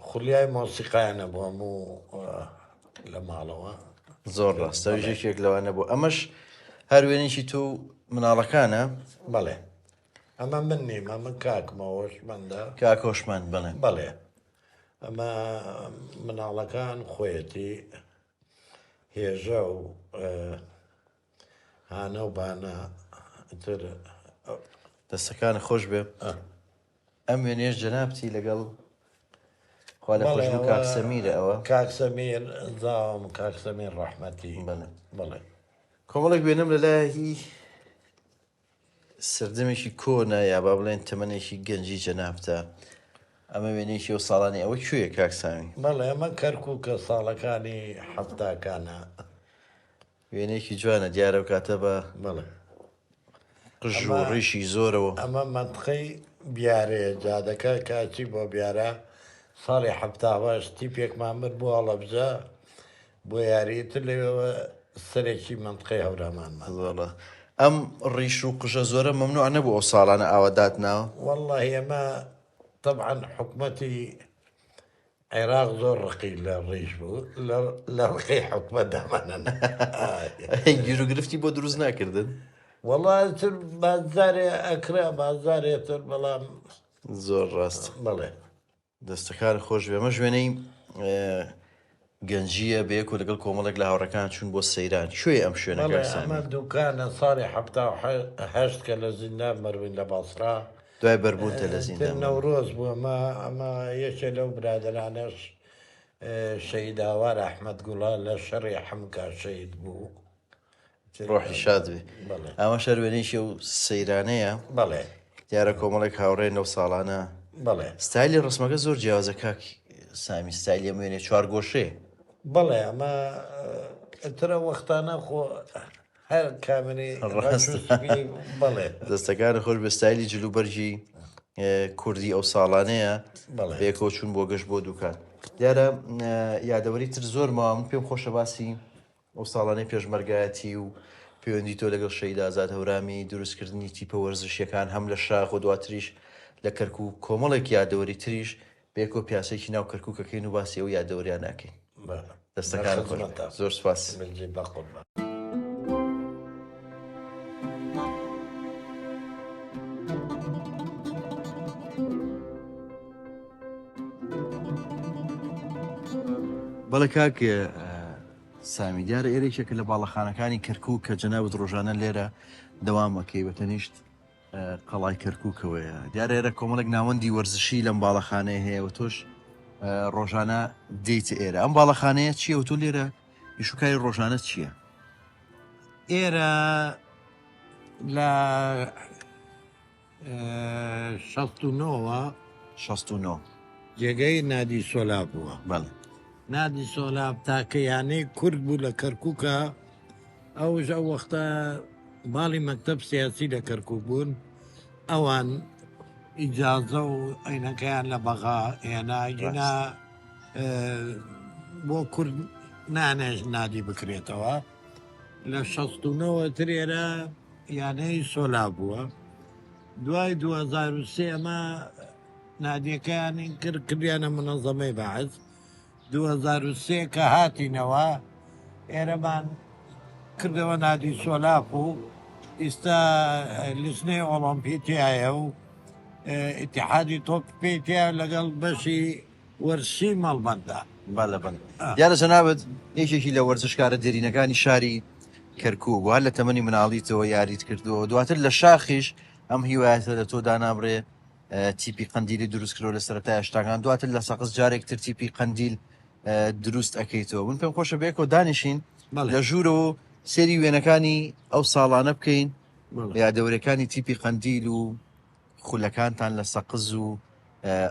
خولیای مۆسیقایانە بۆ هەموو لە ماڵەوە زۆر ڕاستە ژێکێک لەوانە بوو ئەمەش هەر وێنێکی تو مناڵەکانە بەڵێ ئەمە من نیم ئەمە کاکمەوەش مندا کاکۆشمان بڵێ بەڵێ ئەمە مناڵەکان خۆیەتی هێژە و هانە و بانە تر دەستەکان خۆش بێ ئەم وێنێش جەنابتی لەگەڵ خوا لە خۆش بوو کاکسەمیرە ئەوە کاکسەمیر زاوم کاکسەمیر ڕەحمەتی بڵێ بڵێ کۆمەڵێک وێنم لەلایەکی سەردەمێکی کۆنا یا با بڵێن تەمەنێکی گەنجی جەنابتە ئەمە وێنێکی ئەو ساڵانی ئەوە کوێیە کاکسامی بەڵێ ئەمە کەرکووکە ساڵەکانی حەفتاکانە وێنێکی جوانە دیارە و کاتە بە بڵێ قژ و ڕیشی زۆرەوە ئەمە مەنطقەی بیارەیە جادەکە کاچی بۆ بیارە ساڵی حەفتاوەشتی پێکمان برد بۆ هەڵەبجە بۆ یاریتر لێەوە سەرێکی منطقەی هەورامانمان زۆرە ئەم ڕیش و قژە زۆرە مەمنوع نەبوو ئەو ساڵانە ئاوادات ناوە والله ئەمە طبعا حکومەتی عێراق زۆر ڕقی لە ڕیش بوو لە ڕقی حکومەت دامانە گیر و گرفتی بۆ دروست ناکردن والله تر بازارێ ئەکرا بازارێتر بەڵام زۆر ڕاست بڵێ دەستەکان خۆش بێ ئەمە ژوێنەی گەنجیە بەیەک و لەگەڵ کۆمەڵێک لە هاوڕەکان چوون بۆ سەیران کوێ ئەم شوێنە ئەمە دوکانە ساڵی هەشت کە لە زیندان مەروین لە باسرا دوای بەربوونتە لە زیندان نەورۆز بوو ئەمە یەکێ لەو برادرانەش شەیداوار ئەحمەد گوڵا لە شەڕی حەمکا شەید بوو ڕۆحی شاد بێ ئەمە شەروێنێکی و سەیرانەیە بەڵێ دیارە کۆمەڵێک هاوڕێ لەو ساڵانە بەڵێ ستایلی ڕسمەکە زۆر جیاوازە کاکی سامی ستایلی ئەم وێنێ چوار گۆشەیە بەڵێ ئەمە ترە وەختانە خۆ هەر کامێنی بەڵێ دەستەکان خۆش بە ستایلی جلوبەرجی کوردی ئەو ساڵانەیە بێکەوە چوون بۆ گەشت بۆ دوکان دیارە یادەوەری تر زۆر ماوە من پێم خۆشە باسی ئەو ساڵانەی پێشمەرگایەتی و پەیوەندی تۆ لەگەڵ شەیدازاد هەورامی دروستکردنی تیپە وەرزشیەکان هەم لە شاخ و دواتریش لە کەرکوو کۆمەڵێک یادەوەری تریش بێکۆ پیاسێکی ناو کەرکووکەکەین و باسی ئەو یادەوەریان ناکەین دەستەکان زۆر سپاس بەڵێ کاک سامی دیارە ئێرێکێکە لە باڵەخانەکانی کەرکووک کە جەنابەت ڕۆژانە لێرە دەوامەکەی بەتەنیشت قەڵای کەرکووکەوەیە دیارە ئێرە کۆمەڵێک ناوەندی وەرزشی لەم باڵەخانەیە هەیە و تۆش ڕۆژانە دێیتە ئێرە ئەم باڵەخانەیە چییە و تۆ لێرە ئیشوکاری ڕۆژانە چییە؟ ئێرە لە 69 جێگەی نادی سۆلا بووە بەڵێ نادی سۆلاب تاکەیانەی کورد بوو لە کەرکووکە ئەوژ ئەو وەختە باڵی مەکتەب سیاسی لە کەرکوو بوون ئەوان ئیجازە و عینەکەیان لە بەغا هێناگینا بۆ کورد نانێژ نادی بکرێتەوە لە 69 ترێرە یانەی سۆلا بووە دوای 2003 ئەمە نادیەکەیانی کرد کردیانە منەظەمەی بەعز 2003 کە هاتینەوە ئێرەمان کردەوە نادی سۆلاپ و ئێستا لیژنەی ئۆڵۆمپی تایە و ئیتیحادی تۆپ پێی تایە لەگەڵ بەشی وەرزشی مەڵبەندە بەڵێ دیارە جەنابەت یەکێکی لە وەرزشکارە دێرینەکانی شاری کەرکووک وە لە تەمەنی مناڵیتەوە یاریت کردەوە دواتر لە شاخیش ئەم هیوایەتە لە تۆ دانابڕێ تیپی قندیلی دروست کردەوە لە سەرەتای شتاکان دواتر لە سەقز جارێکتر تیپی قندیل دروست ئەەکەیتەوە من پێم خۆشە بێکەوە دانیشین لە ژوورەوە سێری وێنەکانی ئەو ساڵانە بکەین یادەوەرەکانی تیپی قندیل و خولەکانتان لە سەقز و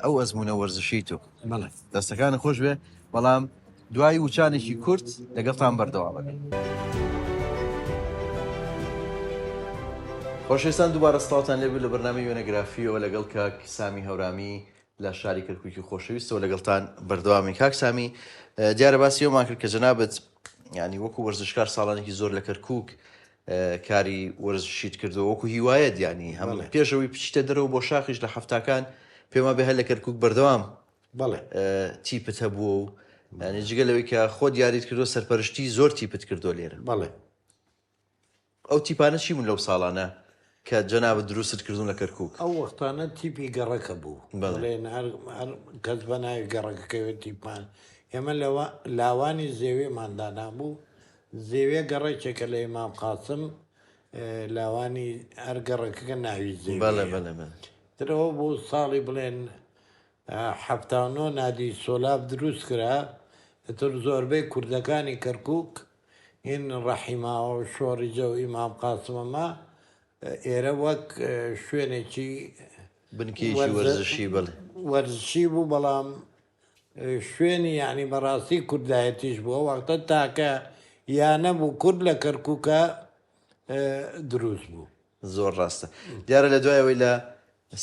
ئەو ئەزمونە وەرزشی تۆ دەستەکانی خۆش بێ بەڵام دوای وچانێکی کورت لەگەڵتان بەردەوامەکەن. خۆشەویستان دووبارە سڵاتان لێبوو لە بەرنامەی وێنەگرافیەوە لەگەڵ کاک سامی هەورامی لە شاری کەرکووکی خۆشەویستەوە لەگەڵتان بەردەوامی. کاک سامی دیارە باسی ئەومان کرد کە جەنابەت ینی وەکو وەرزشکار ساڵانێکی زۆر لە کەرکووک کاری وەرزشیت کردەوە وەکو هیوایەت ینی هەم پێشەوەی پچیتە دەرەوە بۆ شاخیش لە هەفتاکان پێما بێ هەر لە کەرکووک بەردەوام تیپت هەبووە و ینی جگە لەوەی کە خۆ دیاریت کردو سەرپەرشتی زۆر تیپت کردو لێرە ئەو تیپانە چی بوون لەو ساڵانە کە جەنابەت دروست کردوون لە کەرکووک؟ ئەو وەختانە تیپی گەڕەکە بوو بڵێن کەس بە ناوی گەڕەکەکەوێت تیپان ئێمە لاوانی زێوێماندانا بوو زێوێ گەڕێکێکە لە ئیمام قاسم لاوانی هەر گەڕەکەکە ناوی زێوێ ترەوە بۆ ساڵی بڵێن 79 نادی سۆلاب دروست کرا تر زۆربەی کوردەکانی کەرکووک هین ڕەحیماوە و شۆڕیجە و ئیمام قاسمەمە ئێرە وەک شوێنێکی بنکیشی وەرزشی وەرزشی بوو بەڵام شوێنی یعنی بەڕاستی کوردایەتیش بووە وەختە تاکە یانە بوو کورد لە کەرکووکە دروست بوو. زۆر ڕاستە دیارە لە دوایەوەی لە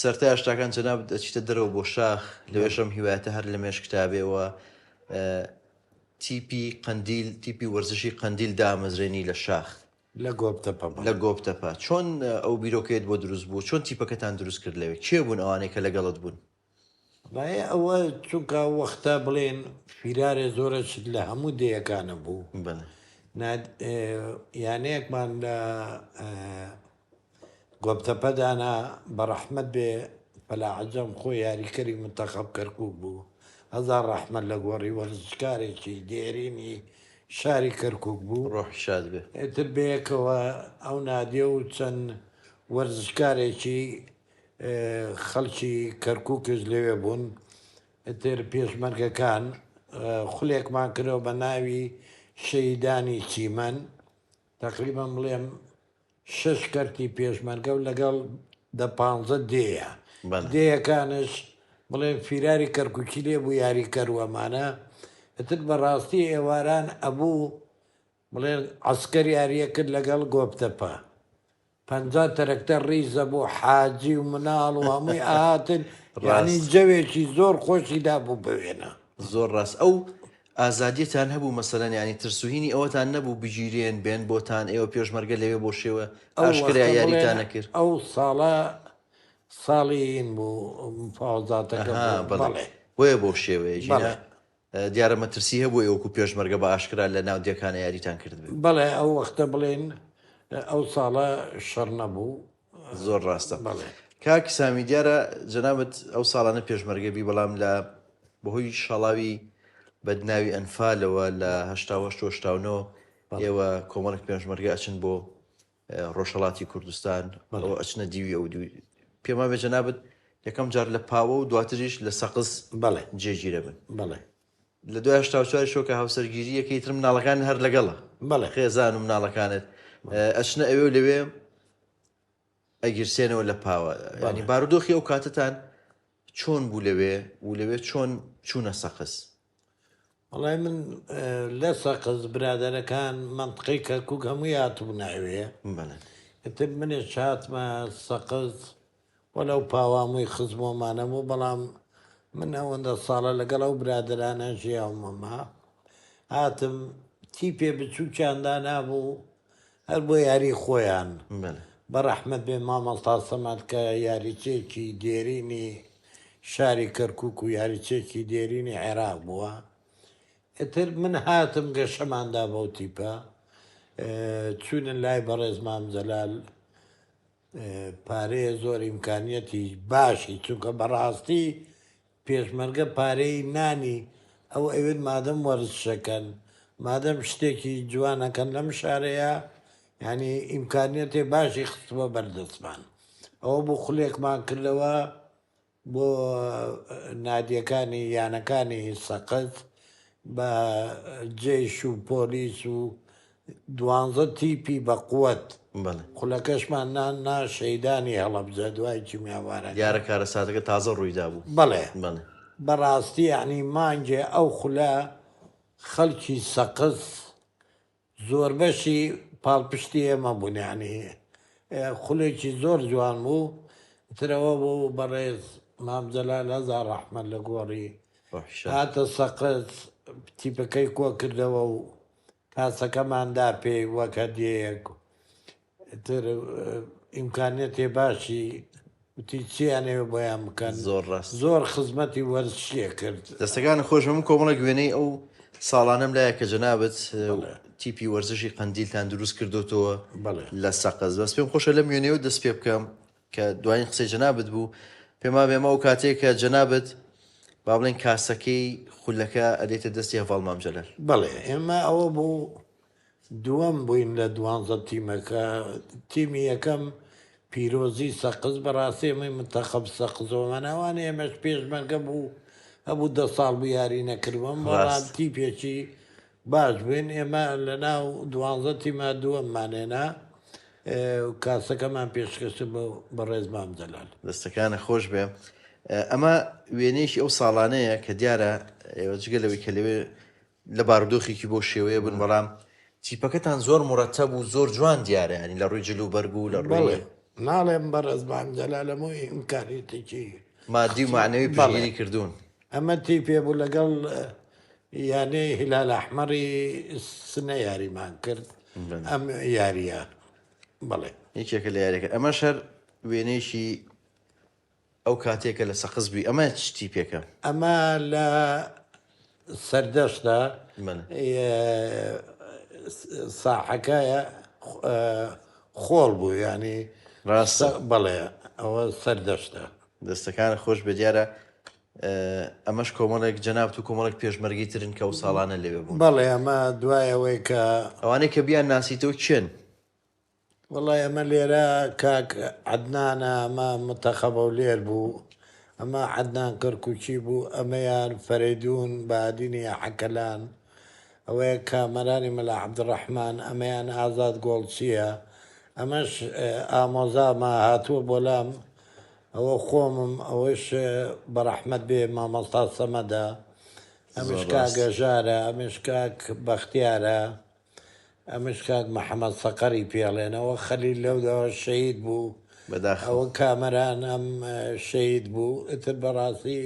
سەرتای شتاکان جەنابەت دەچیتە دەرەوە بۆ شاخ لەوێشەم هیوایەتە هەر لە مێش کتابێەوە تیپی قندیل تیپی وەرزشی قندیل دامەزرێنی لە شاخ لە گۆبتەپە چۆن ئەو بیرۆکەیت بۆ دروست بوو چۆن تیپەکەتان دروست کرد لەوێ کێ بوون ئەوانەی کە لەگەڵت بوون؟ ئەوە چونکە وەختە بڵێن فیرارێ زۆرە شت لە هەموو دەیەکانە بوو یانەیەکمان لە گۆبتەپەدانا بەڕەحمەت بێ پەلاعەجەم خۆی یاریکەری منتەخەب کەرکووک بوو هەزار ڕەحمەت لە گۆڕی وەرزشکارێکی دێرینی شاری کەرکووک بوو ڕۆحی شاد بێ ئێتر بەیەکەوە ئەو نادیە و چەند وەرزشکارێکی خەڵکی کەرکووکش لەوێ بوون ئێتر پێشمەرگەکان خولێکمان کردەوە بە ناوی شەیدانی چیمەن تقریبان بڵێم 6 کەرتی پێشمەرگە و لەگەڵ 15 دێیە دەیەکانش بڵێن فیراری کەرکووکی لێ بوو یاری کەروەمانە ئەتر بەڕاستی ئێواران ئەبوو بڵێن عسکەری یاریە کرد لەگەڵ گۆبتەپە 50 تەرەکتە ڕیزە بۆ حاجی و مناڵ و هەمووی ئاهاتن ینی جەوێکی زۆر خۆشیدا بوو بوێنە زۆر ڕاست ئەو ئازادیتان هەبوو مەسەلەن ینی ترسوهینی ئەوەتان نەبوو بگیرێن بێن بۆتان ئێوە پێشمەرگە لەوێ بۆ شێوە ئاشکرا یاریتان نەکرد ئەو ساڵە ساڵین بوو مفاوزاتەکە بەڵێ وەیە بۆ شێوەیە دیارە مەترسی هەبوو ئێوەکو پێشمەرگە بە ئاشکرا لە ناو دیەکانە یاریتان کرد بێت بەڵێ ئەو وەختە بڵێن ئەو ساڵە شەڕ نەبوو زۆر ڕاستە کاک سامی دیارە جەنابەت ئەو ساڵانە پێشمەرگەبی بەڵام لە بەهۆی شەڵاوی بەدناوی ئەنفالەوە لە هەشتاوە ئێوە کۆمەڵێک پێشمەرگە ئەچن بۆ ڕۆژهەڵاتی کوردستان ئەوە ئەچنە دیوی ئەو دوی پێما بێ جەنابەت یەکەم جار لە پاوە و دواتریش لە سەقز جێگیرە بن لە 2004 شۆکە هاوسەرگیری یەکەیتر مناڵەکان هەر لەگەڵە خێزان و مناڵەکانت ئەچنە ئەوێ لەوێ ئەگیرسێنەوە لە پاوە ینی بارودۆخی ئەو کاتتان چۆن بوو لەوێ و لەوێ چۆن چوونە سەقز؟ وەڵای من لە سەقز برادەرەکان منطقەی کەرکووک هەمووی هاتبوو ناوێ ئتر منێش هاتمە سەقز وەلەو پاوامووی خزمۆمانەبوو بەڵام من ئەوەندە ساڵە لەگەڵ ئەو برادرانە ژیاومەما هاتم تیپێ بچووکیاندا نابوو هەر بۆ یاری خۆیان بەڕەحمەت بێ مامەڵتا سەمەد کە یاریچێکی دێرینی شاری کەرکووک و یاریچێکی دێرینی عێراق بووە ئتر من هاتم گەشەماندا بەو تیپە چوونن لای بەڕێز مامزەلال پارەیە زۆر ئیمکانیەتی باشی چونکە بەڕاستی پێشمەرگە پارەی نانی ئەو ئەوێت مادەم وەرزشەکەن مادەم شتێکی جوانەکەن لەم شارەیە ینی ئیمکانیەتێ باشی خستوە بەردەستمان ئەوە بۆ خولێکمان کردەوە بۆ نادیەکانی یانەکانی سەقز بە جێش و پۆلیس و 12 تیپی بە قووەت خولەکەشمان ناشەیدانی هەڵەبجە دوای کیمیاوارە دیارە کارە ساتەکە تازە ڕوویدا بوو. بەڵێ بەڕاستی عنی مانجێ ئەو خولە خەڵکی سەقز زۆر بەشی پاڵپشتی ئێمە بوونیانی خولێکی زۆر جوان بوو ترەوە بوو بەڕێز مامجەلال هەزار ڕەحمەت لە گۆڕی هاتە سەقز تیپەکەی کۆ کردەوە و کاسەکەماندا پێی وەکە دێک تر ئیمکانێتێ باشی وتی چیانەوە بۆیان بکەن زۆر ڕاست زۆر خزمەتی وەرزشیە کرد. دەستەکانی خۆش من کۆمەڵە گوێنەی ئەو ساڵانەم لایە کە جەنابەت تیپی وەرزشی قەندیلتان دروست کردوتەوە لە سەقز. بەس پێم خۆشە لەم وێنەوە دەست پێ بکەم کە دوایین قسەی جەنابەت بوو پێما بێمە و کاتێک کە جەنابەت با بڵێن کاسەکەی خولەکە ئەدێتە دەستی هەڤاڵ مامجەلال. بەڵێ ئێمە ئەوە بوو دووەم بووین لە 12 تیمەکە تیمی یەکەم پیرۆزی سەقز بەڕاستێمەی منتەخەب سەقزۆمەناوانێ ئێمەش پێشمەرگە بوو هەبوو 10 ساڵ بویاری نەکردوم بەڵام تیپێکی باش بوین ئێمە لە ناو 12 تیمە دووەممانێنا کاسەکەمان پێشکەش بە ڕێز مامجەلال. دەستەکانە خۆش بێ. ئەمە وێنەیەکی ئەو ساڵانەیە کە دیارە ئێوە جگە لەوەی کە لەوێ لە بارودۆخێکی بۆ شێوەیە بن بەڵام تیپەکەتان زۆر مڕەتەب و زۆر جوان دیارە ینی لە ڕووی جلو بەرگ و لە ڕووی ناڵێم بەڕێز مامجەلال لەمەوەی ئیمکانیتێکی مادی و معنەوی پشگیری کردوون. ئەمە تیپێ بوو لەگەڵ یانەی هیلال ئەحمەری سنە یاریمان کرد ئەم یاریە بەڵێ یەکێکە لە یاریەکە. ئەمە شەر وێنەیەکی ئەو کاتێکە لە سەقز بووی. ئەمە چتی پێکە ئەمە لە سەردەشدا ساحەکەیە خۆڵ بوو ینی ڕاستە بەڵێ ئەوە سەردەشتە. دەستەکانە خۆش بە دیارە ئەمەش کۆمەڵێک جەنابەت و کۆمەڵێک پێشمەرگی ترن کە ئەو ساڵانە لێوێ بوون. بەڵێ ئەمە دوایەوەی کە ئەوانەی کە بیان ناسیتەوە چێن وڵای ئەمە لێرە کاک عەدنانە ئەمە متەخەبە و لێر بوو ئەمە عەدنان کەرکوچی بوو ئەمەیان فەرەیدوون بادینی حەکەلان ئەوەیە کامەرانی مەلا عەبدوڕەحمان ئەمەیان ئازاد گۆڵچیە ئەمەش ئامۆزامە هاتووە بۆلام ئەوە خۆمم ئەوەش بەڕەحمەت بێ مامەستا سەمەدە ئەمش کاک گەژارە ئەمش کاک بەختیارە ئەمش کاک مەحەمەد سەقەری پێڵێنەوە خەلیل لەودەوە شەهید بوو ئەوە کامەران ئەم شەهید بوو ئتر بەڕاستی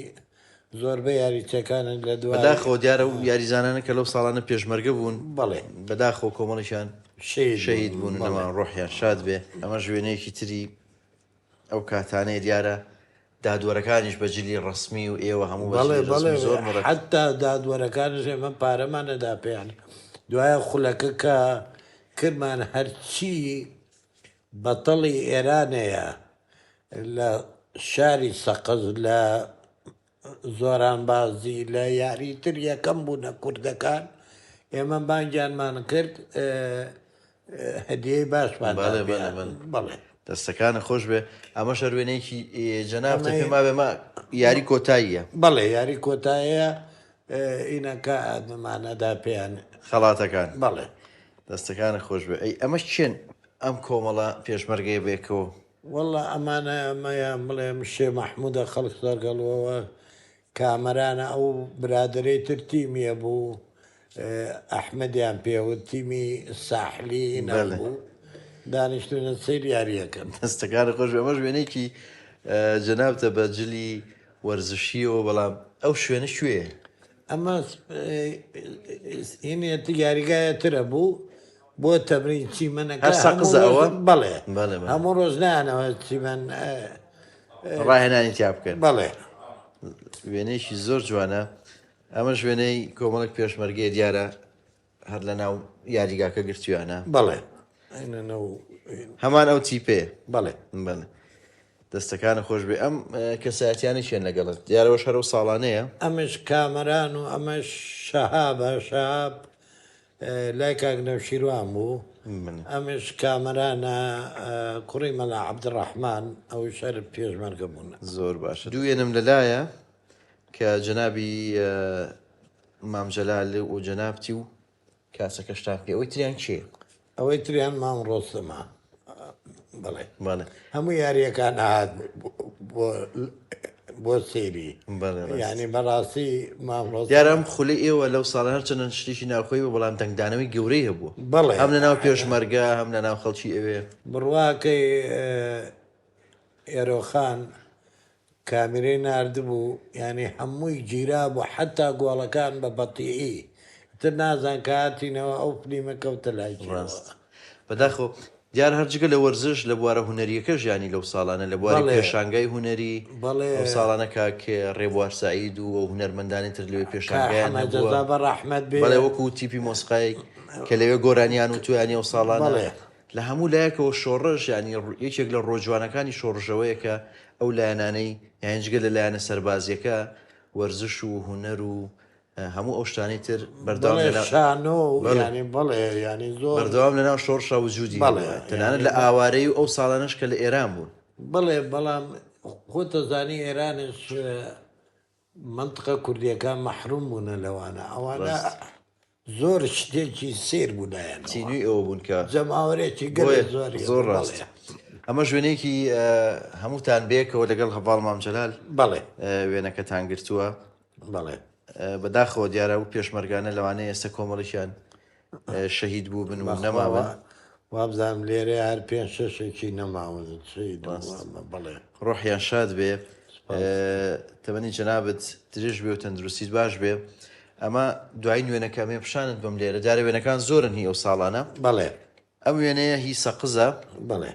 زۆربەی یاریچەکانن لە دوای بەداخەوە دیارە و یاریزانانە کە لەو ساڵانە پێشمەرگە بوون بەڵێ بەداخەوە کۆمەڵیشان شەهید بوون نەمان ڕۆحیان شاد بێ. ئەمە ژوێنەیەکی تری ئەو کاتانەی دیارە دادوەرەکانیش بەجلی ڕسمی و ئێوە هەموو زۆر حتا دادوەرەکانش ئێمە پارەمان نەدا پێیان دوایە خولەکە کە کردمان هەرچی بەتەڵی ئێرانەیە لە شاری سەقز لە زۆرانبازی لە یاریتر یەکەم بوونە کوردەکان ئێمە بانگیانمان کرد هەدیەی باشمان بەڵێ دەستەکانە خۆش بێ. ئەمە شەروێنەیەکی جەنابەت پێما بێمە یاری کۆتاییە. بەڵێ یاری کۆتاییە ئینەکە ئادمانەدا پێیان خەڵاتەکان بەڵێ دەستەکانە خۆش بێ. ئەی ئەمە چێن ئەم کۆمەڵە پێشمەرگەی بێکەوە وەڵا ئەمانە ئەمەیان بڵێم شێ مەحموودە خەڵک سەرگەڵەوە کامەرانە ئەو برادرەی تر تیمیە بوو ئەحمەدیان پێوت تیمی ساحلی نەبوو دانیشتونە سەیر یاریەکەن. دەستەکانە خۆش بێ. ئەمەش وێنەیەکی جەنابەتە بە جلی وەرزشیەوە بەڵام ئەو شوێنە شوێ ئەمە هینێتی یاریگایەترە بوو بۆ تەمرین چیمەنەکە سەقزەوە بەڵێ هەموو ڕۆژ نانەوە چیمەن ڕاهێنانی تیا بکەن. بەڵێ وێنەیەکی زۆر جوانە. ئەمەش وێنەی کۆمەڵک پێشمەرگەی دیارە هەر لە ناو یاریگاکە گرتویانە. بەڵێ هەمان ئەو تیپێ بەڵێ بەڵێ دەستەکانە خۆش بێ. ئەم کەسایەتیانی شێن لەگەڵت دیارەوە شەرە و ساڵانەیە ئەمەش کامەران و ئەمەش شەهابە شەهاب لای کاک نەوشیروان بوو ئەمش کامەرانە کوڕی مەلا عەبدوڕەحمان ئەو شەر پێشمەرگە بوون. زۆر باشە. دوێنم لەلایە کە جەنابی مام جەلال و جەنابتی و کاسەکەشتان پێ ئەوەی تریان چێ؟ ئەوەی تریان مام ڕۆستەمە. بەڵێ هەموو یاریەکان هات بۆ سێری یعنی بەڕاستی مامڕۆست دیارم خولی ئێوە لەو ساڵ هەرچەنە شتێکی ناوخۆی بە بەڵام دەنگدانەوەی گەورەی هەبووە هەم لە ناو پێشمەرگە هەم لە ناو خەڵکی ئەوێ بڕواکەی ئێرۆخان کامیرەی ناردبوو ینی هەمووی گیرا بوو حتا گۆڵەکان بە بەتیئی تر نازان کاتینەوە ئەو فلیمە کەوتە لای ڕاست بەداخۆ دیار هەرجگە لە وەرزش لە بوارە هونەریەکەش ینی لەو ساڵانە لە بواری پێشانگای هونەری ئەو ساڵانە کاکێ ڕێبوار سعید و هونەرمەندانی تر لەوێ پێشانگایان ڕەحمەت بەڵێ وەکو تیپی مۆسقای کە لەوێ گۆرانیان و تویانی ئەو ساڵانە لە هەموو لایەکەوە شۆڕش ینی یەکێک لە ڕۆژوانەکانی شۆڕژەوەیە کە ئەو لایەنانەی یانجگە لە لایەنە سەربازیەکە وەرزش و هونەر و هەموو ئەو شتانی تر بەردەوام لەناو شۆڕشە وجودی تەنانەت لە ئاوارەی و ئەو ساڵانش کە لە ئێران بوون بڵێ بەڵام خۆتەزانی ئێرانش منطقە کوردیەکان مەحروم بوونە لەوانە ئەوانە زۆر شتێکی سێر بوونایەن چینوی ئەوە بوون کە جەماوەرێکی زۆر ڕاست ئەمە ژوێنێکی هەمووتان بێکەوە لەگەڵ هەڤاڵ مام جەلال بەڵێ وێنەکەتان گرتووە بەڵێ بەداخەوە دیارە و پێشمەرگانە لەوانەیە ئێستا کۆمەڵیشیان شەهید بوو بن و نەماون وابزانام لێرە هەر پێنج شەشێکی نەماون بڵێ ڕۆحیان شاد بێ تەمەنی جەنابەت درێژ بێ و تەندروستیت باش بێ ئەمە دوای نوێنەکە مێ پیشانت بم لێرە جارە وێنەکان زۆرن هی ئەو ساڵانە بەڵێ ئەم وێنەیە هی سەقزە بڵێ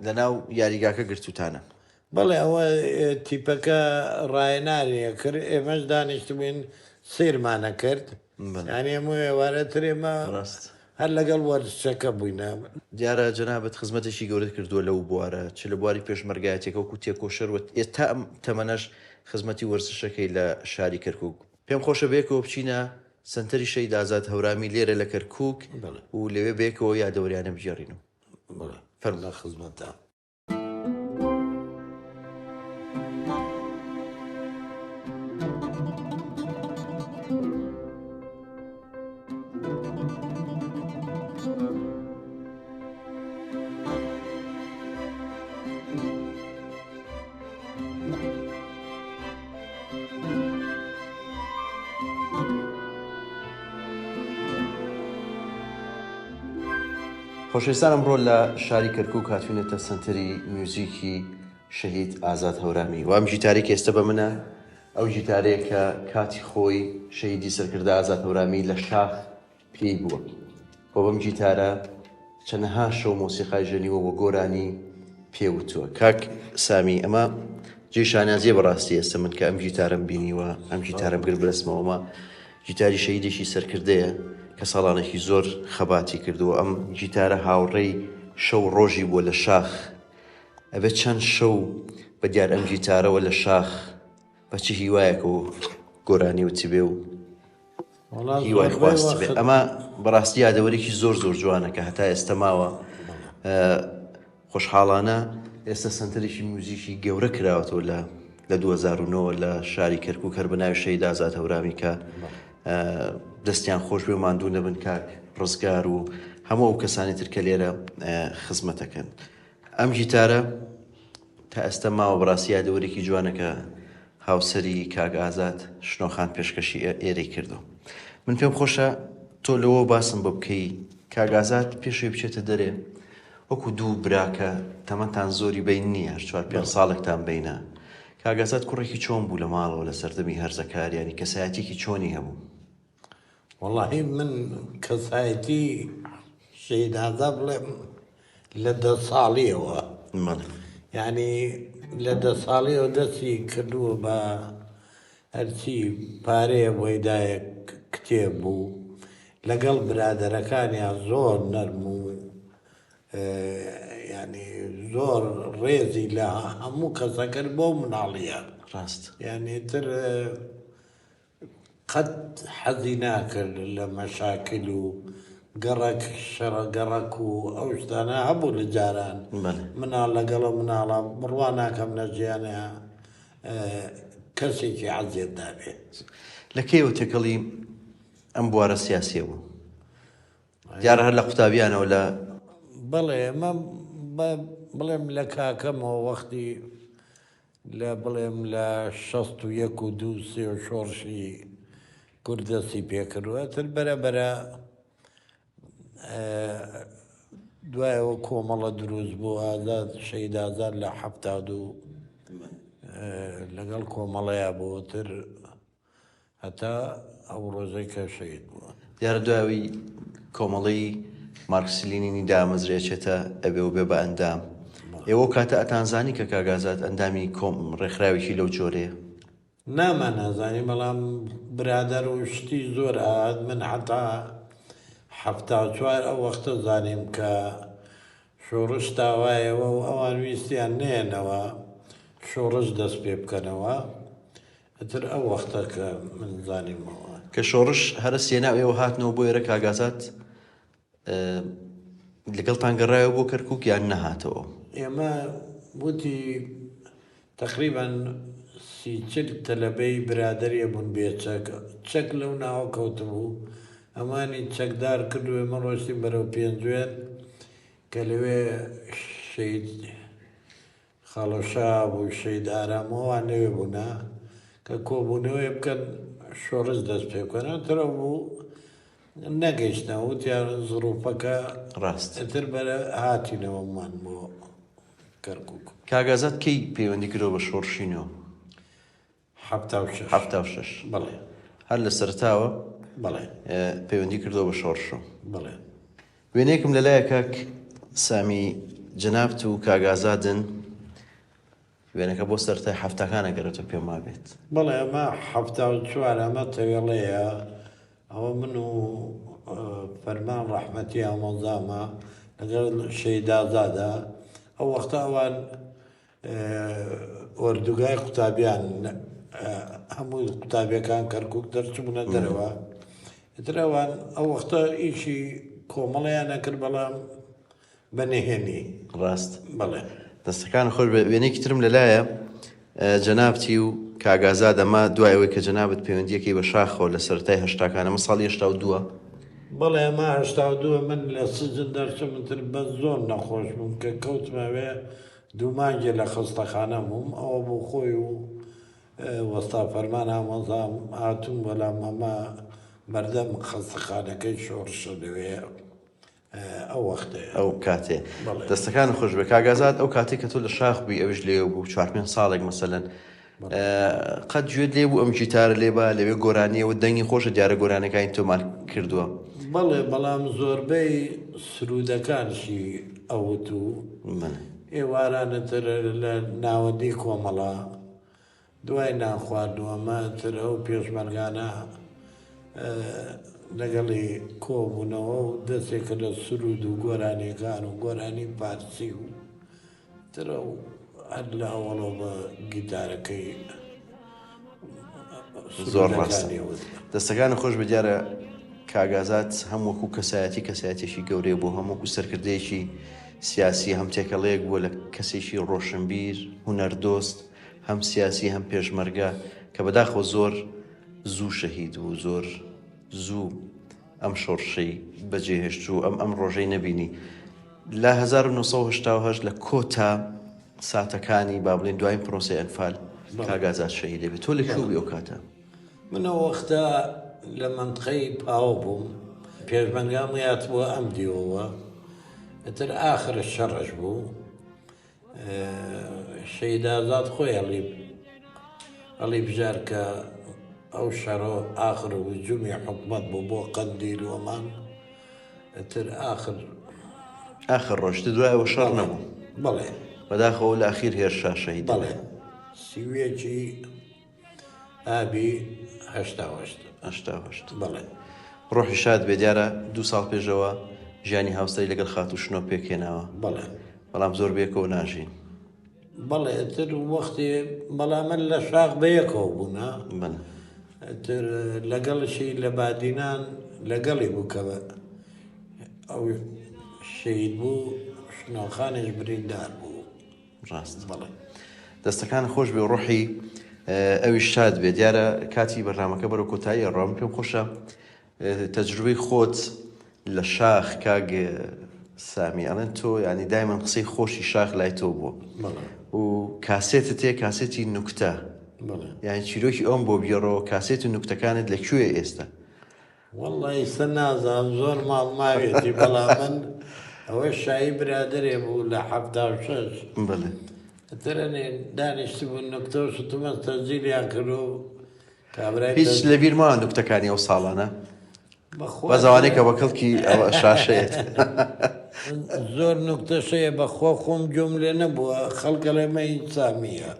لەناو یاریگاکە گرتوتانە بەڵێ ئەوە تیپەکە ڕایەناریە کرد ئێمەش دانیشتبووین سیرمانە کرد یانی هەموو ئێوارە ترێمە ڕاست هەر لەگەڵ وەرزشەکە بووینە دیارە جەنابەت خزمەتێکی گەورەت کردووە لەو بوارە چ لە بواری پێشمەرگایەتێکە وەکو تێکۆشەروت ئێستا ئەم تەمەنەش خزمەتی وەرزشەکەی لە شاری کەرکووک پێم خۆشە بێکەوە بچینە سنتەری شەید ئازاد هەورامی لێرە لە کەرکووک و لەوێ بێکەوە یادەوەریانە بژێڕینەوە فەرمە خزمەتە خۆشەویستان ئەمڕۆ لە شاری کەرکووک هاتوینێتە سنتەری میوزیکی شەهید ئازاد هەورامی وام ژیتارێک ئێستا بە منە ئەو ژیتارەیە کە کاتی خۆی شەهیدی سەرکردە ئازاد هەورامی لە شاخ پێی بووە بۆ بەم ژیتارە چەندەها شەو مۆسیقای ژەنیوە بۆ گۆرانی پێوتووە کاک سامی ئەمە جێشانازیە بەڕاستی ئێستا من کە ئەم ژیتارم بینیوە ئەم ژیتارم گر برسمەوەمە ژیتاری شەهیدێکی سەرکردەیە کە ساڵانێکی زۆر خەباتی کردووە ئەم گیتارە هاوڕێی شەو ڕۆژی بووە لە شاخ ئەبێت چەند شەو بە دیار ئەم گیتارەوە لە شاخ بەچی هیوایەکە و گۆرانی وتی بێ و هیوای خواست بێ ئەمە بەڕاستی یادەوەرێکی زۆر زۆر جوانە کە هەتا ئێستا ماوە خۆشحاڵانە ئێستا سنتەرێکی موزیکی گەورە کراوەتەوە لە 2009 لە شاری کەرکووک هەر بە ناوی شەهید ئازاد هەورامی کە دەستیان خۆش بێ و ماندوو نەبن کاک ڕزگار و هەموو ئەو کەسانی تر کە لێرە خزمەتەکەن ئەم گیتارە تا ئێستا ماوە بەڕاستی یادەوەرێکی جوانەکە هاوسەری کاک ئازاد شنۆخان پێشکەشی ئێرەی کردو من پێم خۆشە تۆ لەوە باسم بۆ بکەی کاک ئازاد پێشوی بچێتە دەرێ وەکو دوو براکە تەمەتان زۆری بین نییە 4-5 ساڵێکتان بینە کاک ئازاد کوڕێکی چۆن بوو لە ماڵەوە لە سەردەمی هەرزەکاریانی کەسایەتێکی چۆنی هەبوو والله من کەسایەتی شەهید ئازاد بڵێم لە 10 ساڵیەوە یعنی لە 10 ساڵیەوە دەستی کردووە بە هەرچی پارەیە بۆی دایە کتێب بوو لەگەڵ برادەرەکانیان زۆر نەرم و ینی زۆر ڕێزی لە هەموو کەسەکرد بۆ مناڵیە ڕاست یعنی تر قەت حەزی ناکرد لە مەشاکل و گەڕێک شەڕە گەڕەک و ئەو شتانە هەبوو لە جاران مناڵ لەگەڵە مناڵە بڕوا ناکەم لە ژیانەیە کەسێکی عەزیێت دابێ. لە کێوە تێکەڵی ئەم بوارە سیاسیە بوو؟ دیارە هەر لە قوتابیانەوە لە بەڵێ ئەمە بڵێم لە کاکەمەوە وەختی لە بڵێم لە 61 و 2 شۆڕشی کوردەستی پێکردووە تر بەرەبەرە دوایەوە کۆمەڵە دروست بوو ئازاد شەید ئازاد لە 72 لەگەڵ کۆمەڵەیە بۆتر هەتا ئەو ڕۆژەی کە شەید بووە. دیارە دوایەوەی کۆمەڵی مارکسیلینینی دامەزرێچێتە ئەبێ و بێ بە ئەندام. ئێوە کاتە ئەتانزانی کە کاگازات ئەندامی کۆم ڕێکخراوێکی لەو جۆرەیە؟ نامان نازانی بەڵام برادەر و شتی زۆر ئاات من حتا 74 ئەو وەختە زانیم کە شۆڕش داوایەوە و ئەوان ویستیان نێنەوە شۆڕش دەست پێ بکەنەوە ئەتر ئەو وەختە کە من زانیمەوە کە شۆڕش هەرە سێناو ئێوە هاتنەوە بۆ ئێرە کاگازات لەگەڵتان گەڕایەوە بۆ کەرکووک یان نەهاتەوە؟ ئێمە وتی تقریبا 30 تەلەبەی برادریە بوون بێچەک چەک لەو ناوە کەوتبوو ئەمانی چەکدار کردو ئێمە ڕۆشتین بەرەو پێنجوێن کە لەوێ شەید خاڵۆشا بوو شەید ئارامەوەوان لەوێ بوونا کە کۆبوونەوەی بکەن شۆڕش دەست پێ بکەن ترە بوو نەگەیشتنە وتیان زڕوپەکە ڕاست ئەتر بەرە هاتینەوەمان بۆ کەرکووک. کاگازات کەی پەیوەندی کردەوە بە شۆڕشینەوە؟ 76 بەڵێ هەر لە سەرتاوە بەڵێ پەیوەندی کردەوە بە شۆڕشەوە. بڵێ وێنەیەکم لەلایە کاک سامی جەنابت و کاگازادن وێنەکە بۆ سەرتای هەفتەکانە گەرێتەوە پێم وابێت. بەڵێ ئەمە 74 ئەمە تەوێڵەیە ئەوە من و فەرمان ڕەحمەتی ئامۆزامە لەگەڵ شەید ئازادە ئەو وەختە ئەوان وەردوگای قوتابیان هەموو قوتابیەکان کەرکووک دەرچبوونە دەرەوە ئتر ئەوان ئەو وەختە ئیشی کۆمەڵەیان نەکرد بەڵام بەنێهێنی. ڕاست بەڵێ دەستەکان خۆش وێنێکی ترم لەلایە جەنابتی و کاگازاد ئەمە دوایەوەی کە جەنابەت پەیوەندیەکەی بە شاخەوە لە سەرەتای هەشتاکانە ئەمە ساڵی 82 بەڵێ ئەمە 82 من لە سجن دەرچمتر بە زۆر نەخۆش بووم کە کەوتمەوێ دوو مانگێ لە خستەخانە بووم ئەوە بوو خۆی و وەستا فەرمان ئامۆزام هاتوون بەلام ئەمە بەردەم خستەخانەکەی شۆڕشە لەوێ ئەو وەختەیە ئەو کاتێ دەستەکان خۆش بە کاگازات ئەو کاتێک کە تۆ لە شاخ بووی ئەوش لێو بوو 4 ساڵێک مەسەلەن قەت گوێت لێ بوو ئەم گیتارە لێبە لەوێ گۆرانیەوە دەنگی خۆشە دیارە گۆرانەکانی تۆمان کردووە؟ بەڵێ بەڵام زۆربەی سرودەکانشی ئەوت و ئێوارانەتر لە ناوەندی کۆمەڵە دوای ناخواردووەمە تر ئەو پێشمەرگانە لەگەڵی کۆبوونەوە و دەستێکە لە سرود و گۆرانیەکان و گۆرانی پارسی و ترە و هەر لە ئەوڵەوە بە گیتارەکەی زۆر ڕاست. دەستەکان خۆش بە دیارە کاگازات هەم وەکو کەسایەتێکی گەورەیە بۆ هەمووکو سەرکردەیەکی سیاسی هەم تێکەڵەیەک بووە لە کەسێکی ڕۆشنبیر هونەردۆست هەم سیاسی هەم پێشمەرگە کە بەداخەوە زۆر زوو شەهید و زۆر زوو ئەم شۆڕشەی بەجێهێشت و ئەم ڕۆژەی نەبینی لە 1970 لە کۆتا ساتەکانی با بڵێن دوای پرۆسەی ئەنفال کاگازات شەهید دەبێت. تۆ لەکوێ بووی ئەو کاتە؟ منەوە وەختە لە منطقەی پاوە بووم پێشمەرگام یات بووە ئەم دیوەوە ئەتر ئاخر شەڕش بوو شەید ئازاد خۆی هەڵی بژار کە ئەو شەڕۆ ئاخر هجوومی حکومەت بوو بۆ قەندیل وەمان ئەتر ئاخر ڕۆژتە دوایەوە شەڕ نەبوو. بەڵێ بەداخەوە لە ئاخیر هێرشا شەهید. بەڵێ سیوێکی ئابی 88 بەڵێ ڕۆحی شاد بێ دیارە 2 ساڵ پێشەوە ژیانی هاوسەری لەگەڵ خاتوشنۆ پێکێناوە. بەڵێ بەڵام زۆر بێکەوە ناژین. بەڵێ ئەتر وەختی بەڵام من لە شاخ بەیەکەوە بوونا تر لەگەڵشی لە بادینان لەگەڵی بووکەوە ئەو شەید بوو شنۆخانێش بریندار بوو. ڕاست بەڵێ دەستەکان خۆش بێ ڕوحی ئەویش شاد بێ. دیارە کاتی بەرنامەکە بەرەو کۆتایی ڕام پێم خۆشە تەجروبەی خۆت لە شاخ کاگ سامی ئەڵێن تۆ ینی دایمەن قسەی خۆشی شاخ لای تۆ بووە و کاسێتت تێ کاسێتی نوکتە یانی چیرۆکی ئەوم بۆ بیێڕەوە کاسێت و نوکتەکانت لەکوێ ئێستا؟ وەڵڵی ئێستا نازانم زۆر ماڵ ماوێتی بەڵام من ئەوە شایی برادرێ بوو لە 76 بڵێ ترەنێ دانیشت بوو نوکتە و شتومە تەزیلیان کرد و کابرای هیچ لە بیر ماوە نوکتەکانی ئەو ساڵانە بەزەوانەی کە بەکەڵکی ئەوە شاشەیەت زۆر نوکتەشەیە بەخۆ خۆم گوێم لێ نەبووە خەڵکە لێمە هیچ سامیە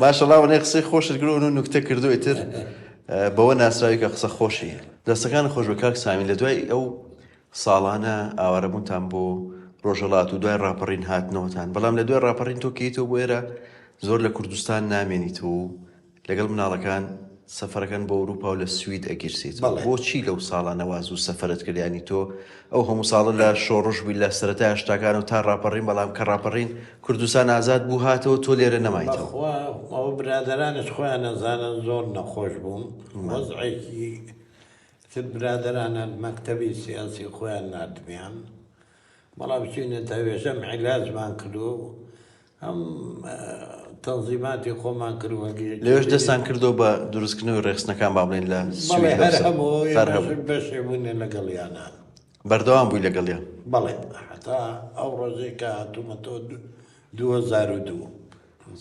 ماشەڵڵا وەنێ قسەی خۆشت گرۆن و نوکتە کردوێتتر بەوە ناسراوی کە قسە خۆشی دەستەکان خۆش بە کاک سامی لە دوای ئەو ساڵانە ئاوارەبوونتان بۆ ڕۆژەڵات و دوای ڕاپەڕین هاتنەوەتان بەڵام لە دوای ڕاپەڕین تۆ کەیتەوە بۆ ئێرە زۆر لە کوردستان نامێنیت و لەگەڵ مناڵەکان سەفەرەکەن بۆ ئەوروپا و لە سوید ئەگیرسیت بۆچی لەو ساڵانە واز و سەفەرت کردیانی تۆ ئەو هەموو ساڵە لە شۆڕژ بووی لە سەرەتای هەشتاکان و تا ڕاپەڕین بەڵام کە ڕاپەڕین کوردستان ئازاد بوو هاتەوە تۆ لێرە نەمایتەوە ئەوە برادرانش خۆیان نەزانن زۆر نەخۆش بووم وەزعێکی تر برادرانان مەکتەبی سیاسی خۆیان نردمیان بەڵام چینە تاوێژەم عیلازمان کردو ئەم تەنزیماتی خۆمان کردووە لێوێش دەستان کردو بە دروستکردنەوەی ڕێخستنەکان با بڵێن لە بەشێ بوونێ لەگەڵیانە بەردەوام بووی لەگەڵیان بەڵێ حتا ئەو ڕۆژێک کە هاتوومەتۆ 2002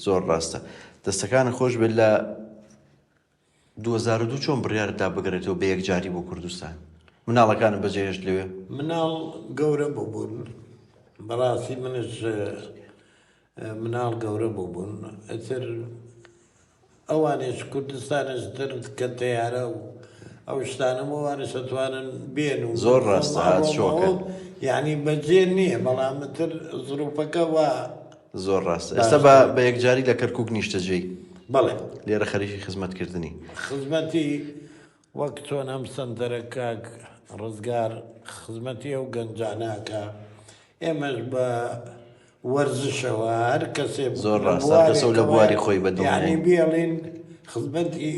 زۆر ڕاستە دەستەکان خۆش بێت لە 2002 چۆن بڕیاردا بگرێتەوە بە یەکجاری بۆ کوردستان مناڵەکانم بەجێهێشت لەوێ مناڵ گەورە بوون بەڕاستی منش مناڵ گەورە بوون ئەتر ئەوانش کوردستانش تر کە تەیارە و ئەو شتانەمەوانش ئەتوانن بێن و زۆر ڕاستە هات شۆکە یعنی بەجێ نییە بەڵامتر زروپەکە وە زۆر ڕاستە ئێستا بە یەکجاری لە کەرکووک نیشتەجێی بەڵێ لێرە خەریکی خزمەتکردنی خزمەتی وەک چۆن ئەم سەنتەرە کاک ڕزگار خزمەتی ئەو گەنجاناکە ئێمەش بە وەرزشەوە هەر کەسێ زۆر ڕاستە کەسە لە بواری خۆی بەدڵنی بێڵین خزمەتی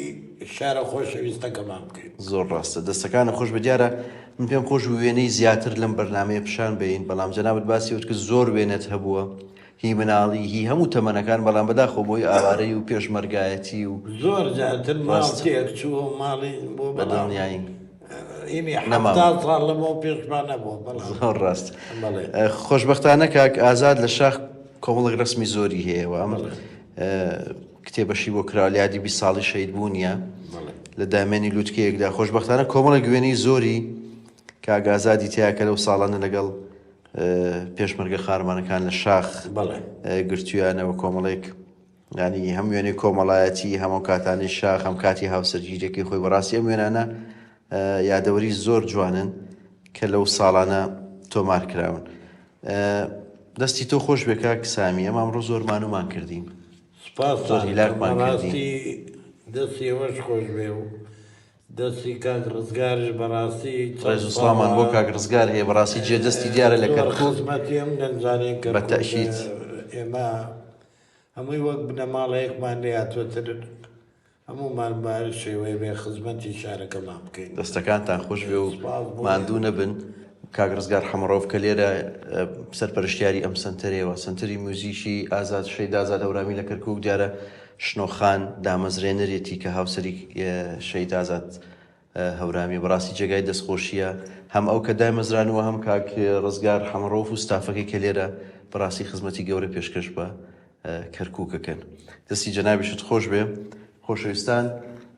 شارە خۆشەویستەکەمان بکەین زۆر ڕاستە دەستەکانە خۆش بە دیارە من پێم خۆش وێنەی زیاتر لەم بەرنامەیە پیشان بین بەڵام جەنابەت باسی وت کە زۆر وێنەت هەبووە هی مناڵی هی هەموو تەمەنەکان بەڵام بەداخۆ بۆی ئاوارەی و پێشمەرگایەتی و زۆر جاتر ماڵ تێک چووە ماڵی بۆ بەدڵنیایی ساڵ لەمەوە پێشمان نەبووە زۆر ڕاست خۆشبەختانە کاک ئازاد لە شاخ کۆمەڵێک ڕسمی زۆری هەیەەوە ئەم کتێبەشی بۆ کرالیادی 20 ساڵی شەید بوونیە لە دامێنی لووتکەیەکدا خۆشبەختانە کۆمەڵێک گوێنەی زۆری کاک ئازادی تیاکە لەو ساڵانە لەگەڵ پێشمەرگە خارمانەکان لە شاخ گرتویانەوە کۆمەڵێک ینی هەم وێنەی کۆمەڵایەتی هەموو کاتانی شاخ هەم کاتی هاوسەرگیرێکی خۆی بەڕاستی ئەم وێنانە یادەوەری زۆر جوانن کە لەو ساڵانە تۆمار کراون دەستی تۆ خۆش بێ کاک سامی ئەمە ئەمڕۆ زۆر مانومان کردیم زۆر هیلاکمان کردیم دەستی ئەوەش خۆش بێ و دەستی کاک ڕزگارش بەڕاستی ڕێز و سڵامان بۆ کاک ڕزگار هەیە بەڕاستی جێ دەستی دیارە لە کەرکووک خزمەتی ئەم گەنجانەی کە بەتەشید ئێمە هەمووی وەک بنەماڵەیەکمان لێ هاتووەتر هەموومان بار شێوەیە بێ خزمەتی شارەکەمان بکەین دەستەکانتان خۆش بێ و ماندوو نەبن کاک ڕزگار حەمڕۆڤ کە لێرە سەرپەرشتیاری ئەم سنتەرەوە سنتەری موزیشی ئازاد شەید ئازاد هەورامی لە کەرکووک دیارە شنۆخان دامەزرێنەرێتی کە هاوسەری شەید ئازاد هەورامی بەڕاستی جێگای دەستخۆشیە هەم ئەو کە دامەزرانەوە هەم کاک ڕزگار حەمڕۆڤ و ستافەکەی کە لێرە بەڕاستی خزمەتی گەورە پێشکەش بە کەرکووکەکەن دەستی جەنابیشت خۆش بێ خۆشەویستان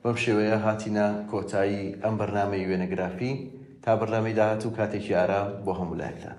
بەم شێوەیە هاتینە کۆتایی ئەم بەرنامەی وێنەگرافی تا بەرنامەی داهاتوو کاتێکی ئارام بۆ هەموو لایەکتان